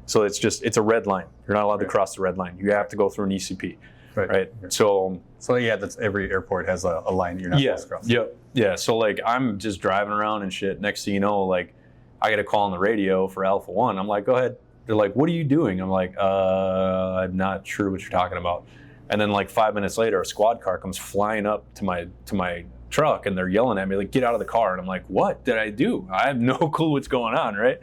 So it's a red line. You're not allowed to cross the red line. You have to go through an ECP. Right. So yeah, that's every airport has a line you're not supposed to cross. Yeah. So like I'm just driving around and shit. Next thing you know, like I get a call on the radio for Alpha 1. I'm like, go ahead. They're like, what are you doing? I'm like, I'm not sure what you're talking about. And then like 5 minutes later, a squad car comes flying up to my truck, and they're yelling at me like, get out of the car. And I'm like, what did I do? I have no clue what's going on, right?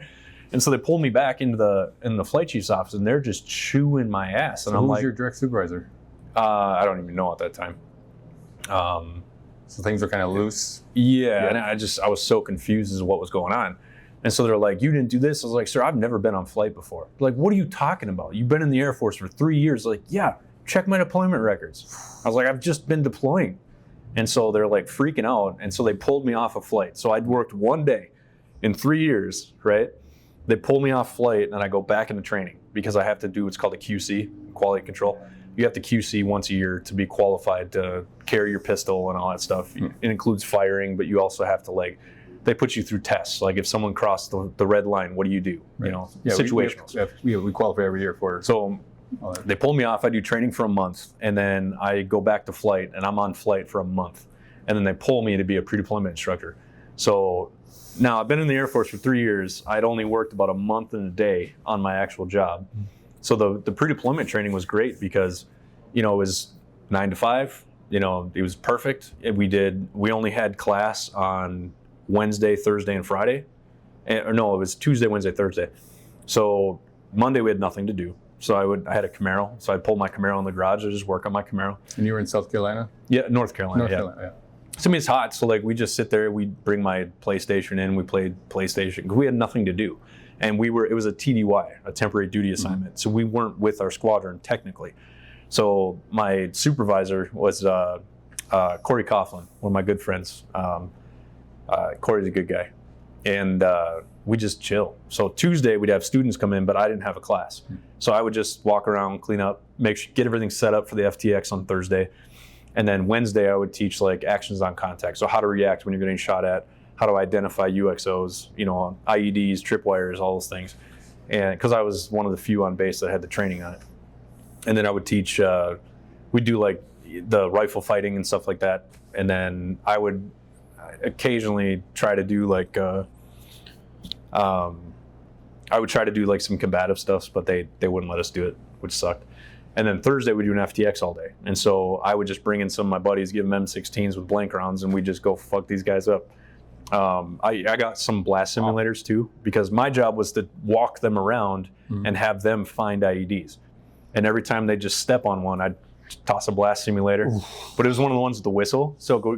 And so they pulled me back in the flight chief's office, and they're just chewing my ass. And so I'm who's like, your direct supervisor? I don't even know at that time. So things were kind of loose. Yeah, and I was so confused as to what was going on. And so they're like, you didn't do this? I was like, sir, I've never been on flight before. They're like, what are you talking about? You've been in the Air Force for 3 years. Like, yeah, check my deployment records. I was like, I've just been deploying. And so they're like freaking out. And so they pulled me off a flight. So I'd worked 1 day in 3 years, right? They pull me off flight, and I go back into training because I have to do what's called a QC, quality control. You have to QC once a year to be qualified to carry your pistol and all that stuff. It includes firing, but you also have to they put you through tests. Like if someone crossed the red line, what do you do? Right. Situational. We qualify every year for. So they pull me off. I do training for a month, and then I go back to flight, and I'm on flight for a month, and then they pull me to be a pre-deployment instructor. So now I've been in the Air Force for 3 years. I'd only worked about a month and a day on my actual job. So the pre-deployment training was great because, it was 9 to 5. It was perfect. We only had class on Wednesday, Thursday, and Friday. It was Tuesday, Wednesday, Thursday. So Monday we had nothing to do. So I had a Camaro. So I'd pull my Camaro in the garage and just work on my Camaro. And you were in South Carolina? Yeah, North Carolina. Yeah. So it's hot. So we just sit there. We'd bring my PlayStation in. We played PlayStation because we had nothing to do. And it was a TDY, a temporary duty assignment. So we weren't with our squadron technically. So my supervisor was Corey Coughlin, one of my good friends. Corey's a good guy. And we just chill. So Tuesday we'd have students come in, but I didn't have a class. So I would just walk around, clean up, get everything set up for the FTX on Thursday. And then Wednesday I would teach like actions on contact. So how to react when you're getting shot at, how to identify UXOs, IEDs, tripwires, all those things. And because I was one of the few on base that had the training on it. And then I would teach, we'd do like the rifle fighting and stuff like that. And then I would occasionally try to do like, some combative stuff, but they wouldn't let us do it, which sucked. And then Thursday we do an FTX all day. And so I would just bring in some of my buddies, give them M16s with blank rounds, and we just go fuck these guys up. I got some blast simulators too, because my job was to walk them around and have them find IEDs. And every time they just step on one, I'd toss a blast simulator. Oof. But it was one of the ones with the whistle. So it'd go,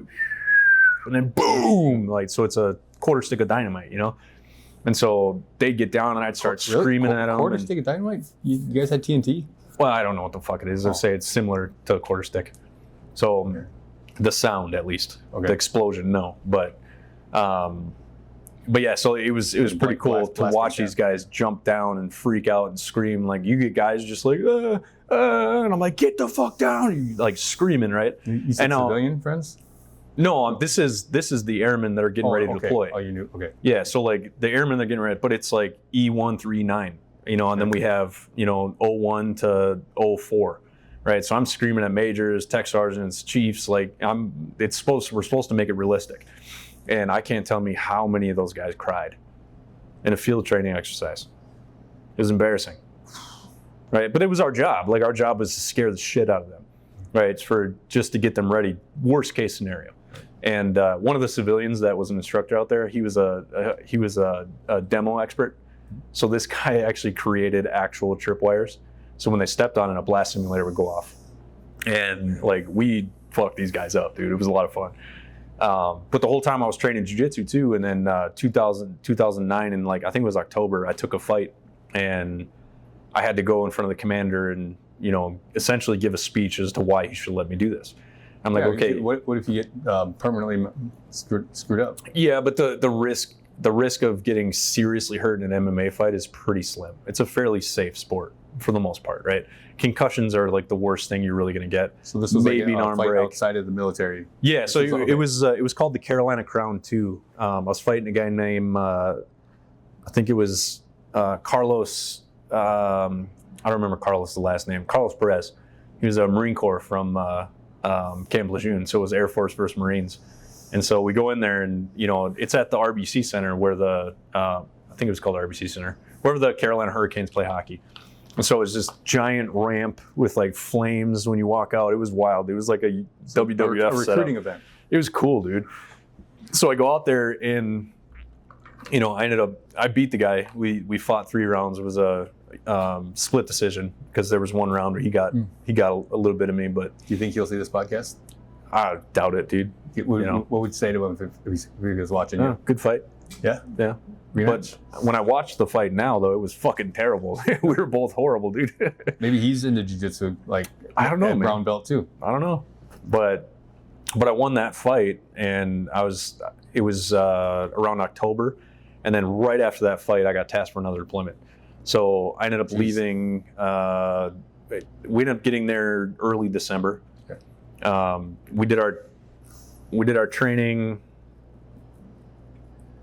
and then boom, so it's a quarter stick of dynamite, And so they'd get down and I'd start screaming at them. Quarter stick of dynamite? You guys had TNT? Well, I don't know what the fuck it is. I'd say it's similar to a quarter stick. So the sound, at least. Okay. The explosion, no. But yeah, so it was pretty cool to watch these guys jump down and freak out and scream. Like, you get guys just like, and I'm like, get the fuck down, like screaming, right? You said civilian friends? No, this is the airmen that are getting ready to deploy. Oh, you knew? Okay. Yeah, so like the airmen that are getting ready, but it's like E1 through E9, and then we have, 01 to 04, right? So I'm screaming at majors, tech sergeants, chiefs, like we're supposed to make it realistic. And I can't tell me how many of those guys cried in a field training exercise. It was embarrassing, right? But it was our job. Like, our job was to scare the shit out of them, right? It's just to get them ready. Worst case scenario. And one of the civilians that was an instructor out there, he was a demo expert. So this guy actually created actual tripwires. So when they stepped on it, a blast simulator would go off. And like, we fucked these guys up, dude. It was a lot of fun. But the whole time I was training jiu-jitsu too, and then 2009, and like, I think it was October, I took a fight, and I had to go in front of the commander and, essentially give a speech as to why he should let me do this. I'm like, okay. What if you get permanently screwed up? Yeah, but the risk of getting seriously hurt in an MMA fight is pretty slim. It's a fairly safe sport for the most part, right? Concussions are like the worst thing you're really going to get. So this was maybe like an arm fight break outside of the military. Yeah, so it was called the Carolina Crown 2. I was fighting a guy named I think it was Carlos. I don't remember Carlos' the last name. Carlos Perez. He was a Marine Corps from Camp Lejeune, so it was Air Force versus Marines. And so we go in there, and it's at the RBC Center where I think it was called RBC Center, wherever the Carolina Hurricanes play hockey. And so it was this giant ramp with like flames when you walk out. It was wild. It was like a WWF recruiting event. It was cool, dude. So I go out there, and I beat the guy. We fought 3 rounds. It was a split decision because there was one round where he got a little bit of me. But do you think he'll see this podcast? I doubt it, dude. What would you say to him if he was watching you? Good fight. Yeah. But when I watched the fight now, though, it was fucking terrible. We were both horrible, dude. Maybe he's into jiu-jitsu, like, I don't know, man. Brown belt too. I don't know. But I won that fight, and it was around October, and then right after that fight, I got tasked for another deployment. So I ended up leaving. We ended up getting there early December. Okay. We did our training.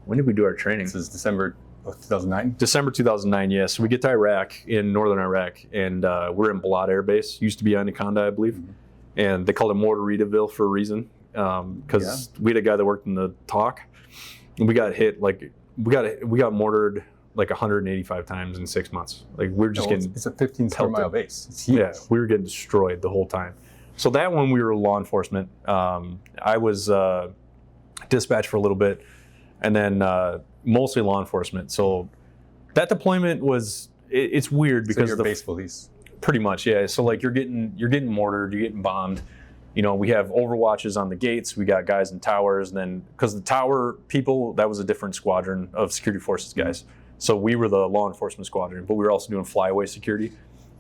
When did we do our training? This is December of 2009? December 2009, yes. So we get to Iraq, in northern Iraq, and we're in Balad Air Base. Used to be Anaconda, I believe. Mm-hmm. And they called it Mortaritaville for a reason, because we had a guy that worked in the TOC, and we got hit, like, we got mortared like 185 times in 6 months. Like, we're just getting... It's a 15 square mile base. It's huge. Yeah, we were getting destroyed the whole time. So that one, we were law enforcement. I was dispatched for a little bit, and then mostly law enforcement. So that deployment was, it's weird because you're base police. Pretty much, yeah. So like, you're getting mortared, you're getting bombed. We have overwatches on the gates. We got guys in towers, and then because the tower people, that was a different squadron of security forces guys. So we were the law enforcement squadron, but we were also doing flyaway security.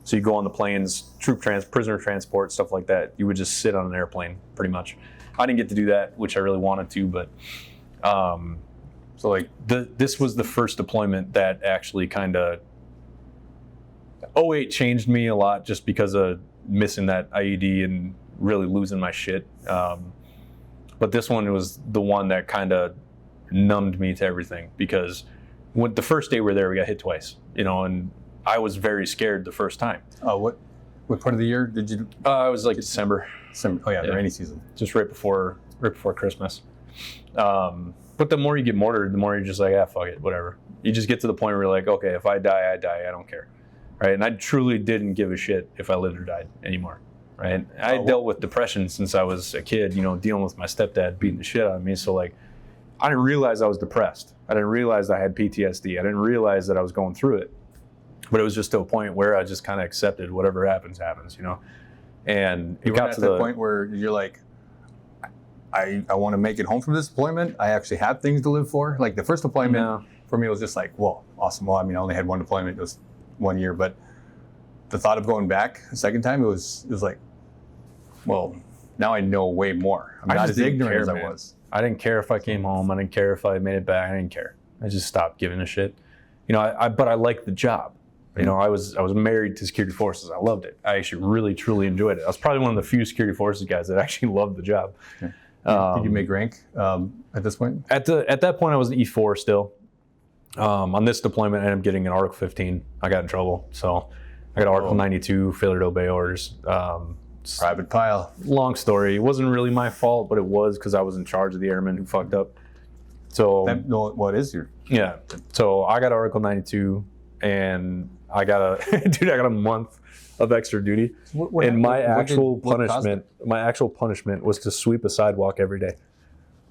So you go on the planes, prisoner transport, stuff like that. You would just sit on an airplane, pretty much. I didn't get to do that, which I really wanted to, but so like this was the first deployment that actually kind of 08 changed me a lot just because of missing that IED and really losing my shit. But this one was the one that kind of numbed me to everything, because when the first day we were there, we got hit twice, and I was very scared the first time. What part of the year did you? It was like December. Oh yeah, the rainy season. Just right before Christmas. But the more you get mortared, the more you're just like, fuck it, whatever. You just get to the point where you're like, okay, if I die, I die. I don't care, right? And I truly didn't give a shit if I lived or died anymore, right? I dealt with depression since I was a kid, dealing with my stepdad beating the shit out of me. So like, I didn't realize I was depressed. I didn't realize I had PTSD. I didn't realize that I was going through it. But it was just to a point where I just kind of accepted whatever happens, And it got to the point where you're like, I want to make it home from this deployment. I actually have things to live for. Like the first deployment for me was just like, whoa, awesome. Well, I mean, I only had one deployment. It was 1 year, but the thought of going back a second time, it was like, well, now I know way more. I'm not as ignorant as I was. I didn't care if I came home. I didn't care if I made it back. I didn't care. I just stopped giving a shit. But I liked the job. I was married to security forces. I loved it. I actually really, truly enjoyed it. I was probably one of the few security forces guys that actually loved the job. Okay. Did you make rank at this point? At that point, I was an E4 still. On this deployment, I ended up getting an Article 15. I got in trouble, so I got Article 92, failure to obey orders. Private file. Long story. It wasn't really my fault, but it was because I was in charge of the airmen who fucked up. So what is your? Yeah. So I got Article 92, and I got a month of extra duty. My actual punishment was to sweep a sidewalk every day.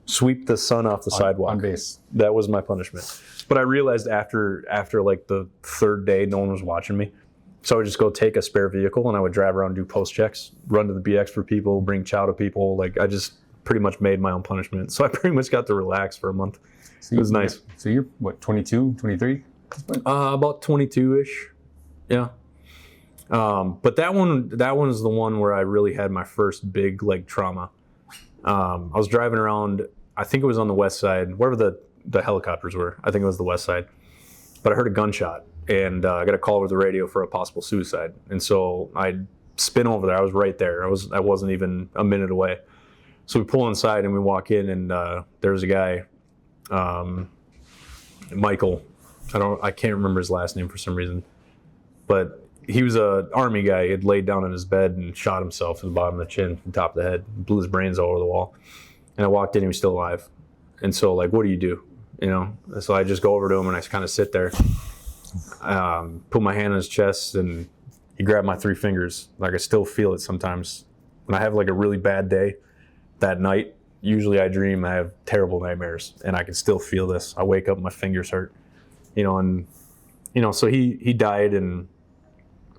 Sweep the sun off the sidewalk. On base. That was my punishment. But I realized after like the third day, no one was watching me. So I would just go take a spare vehicle and I would drive around, do post checks, run to the BX for people, bring chow to people. Like I just pretty much made my own punishment. So I pretty much got to relax for a month. It was nice. So you're what, 22, 23? About 22-ish. Yeah. But that one is the one where I really had my first big like trauma. I was driving around, I think it was on the west side, wherever the helicopters were. I think it was the west side. But I heard a gunshot and I got a call over the radio for a possible suicide. And so I spin over there. I was right there. I wasn't even a minute away. So we pull inside and we walk in, and there's a guy, Michael. I can't remember his last name for some reason, but he was an army guy. He had laid down in his bed and shot himself in the bottom of the chin, from top of the head, blew his brains all over the wall. And I walked in, he was still alive. And so like, what do you do? So I just go over to him and I kind of sit there, put my hand on his chest, and he grabbed my 3 fingers. Like I still feel it sometimes. When I have like a really bad day that night, usually I dream, I have terrible nightmares, and I can still feel this. I wake up, my fingers hurt, so he died, and,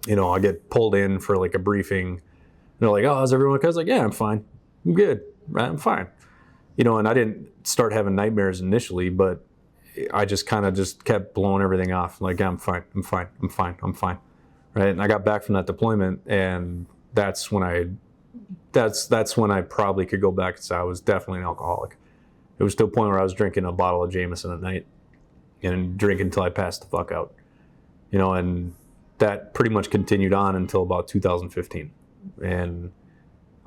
I get pulled in for like a briefing. And they're like, oh, is everyone okay? I was like, yeah, I'm fine. I'm good. Right? I'm fine. And I didn't start having nightmares initially, but I just kind of just kept blowing everything off. Like, yeah, I'm fine. Right. And I got back from that deployment, and that's when I probably could go back and say I was definitely an alcoholic. It was to a point where I was drinking a bottle of Jameson at night and drinking until I passed the fuck out, and that pretty much continued on until about 2015. And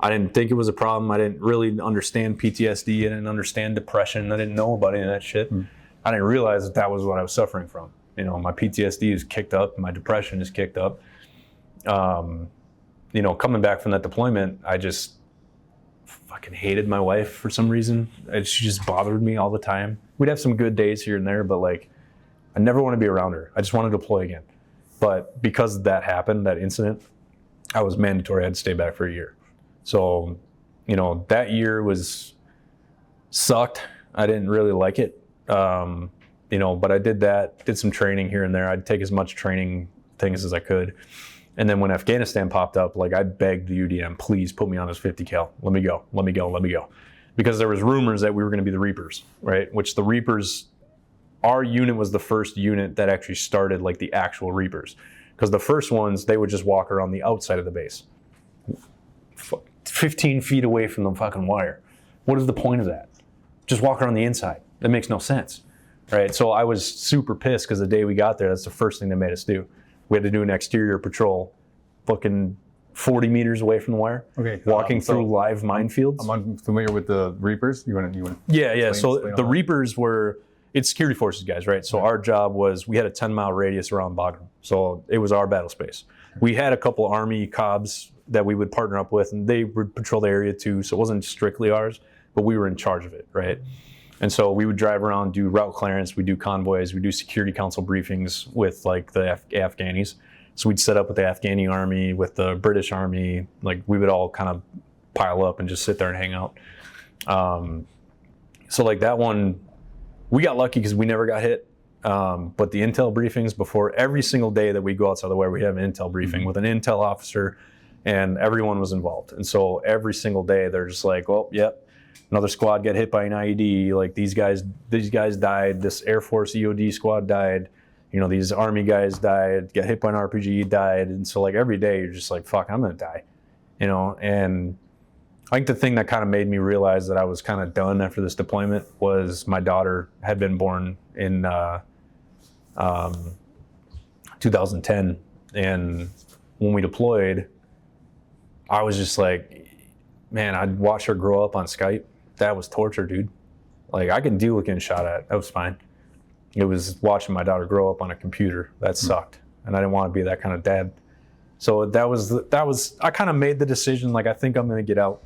I didn't think it was a problem. I didn't really understand PTSD. I didn't understand depression. I didn't know about any of that shit. I didn't realize that was what I was suffering from. My PTSD is kicked up. My depression is kicked up. Coming back from that deployment, I just fucking hated my wife for some reason. She just bothered me all the time. We'd have some good days here and there, but like, I never want to be around her. I just want to deploy again. But because that happened, that incident, I was mandatory. I had to stay back for a year. So, that year sucked. I didn't really like it. But I did some training here and there. I'd take as much training things as I could. And then when Afghanistan popped up, like I begged the UDM, please put me on this 50 cal. Let me go. Because there was rumors that we were going to be the Reapers, right? Which the Reapers our unit was the first unit that actually started like the actual Reapers. Because the first ones, they would just walk around the outside of the base. 15 feet away from the fucking wire. What is the point of that? Just walk around the inside. That makes no sense, right? So I was super pissed because the day we got there, that's the first thing they made us do. We had to do an exterior patrol, fucking 40 meters away from the wire. Okay. Walking through live minefields. I'm unfamiliar with the Reapers. You want to? Yeah. So the Reapers were, it's security forces guys, right? So our job was, we had a 10-mile radius around Bagram. So it was our battle space. We had a couple Army COBs that we would partner up with, and they would patrol the area too. So it wasn't strictly ours, but we were in charge of it, right? And so we would drive around, do route clearance, we do convoys, we do security council briefings with like the Afghanis. So we'd set up with the Afghani army, with the British army, like we would all kind of pile up and just sit there and hang out. So like that one, we got lucky because we never got hit. But the intel briefings before every single day that we go outside the wire, we have an intel briefing with an intel officer, and everyone was involved. And so every single day they're just like, well, yep, another squad got hit by an IED. Like these guys died. This Air Force EOD squad died. You know, these Army guys died, got hit by an RPG, died. And so like every day you're just like, fuck, I'm gonna die. You know, and I think the thing that kind of made me realize that I was kind of done after this deployment was my daughter had been born in 2010. And when we deployed, I was just like, man, I'd watch her grow up on Skype. That was torture, dude. Like I could deal with getting shot at. That was fine. It was watching my daughter grow up on a computer. That sucked. And I didn't want to be that kind of dad. So that was I kind of made the decision, like, I think I'm going to get out.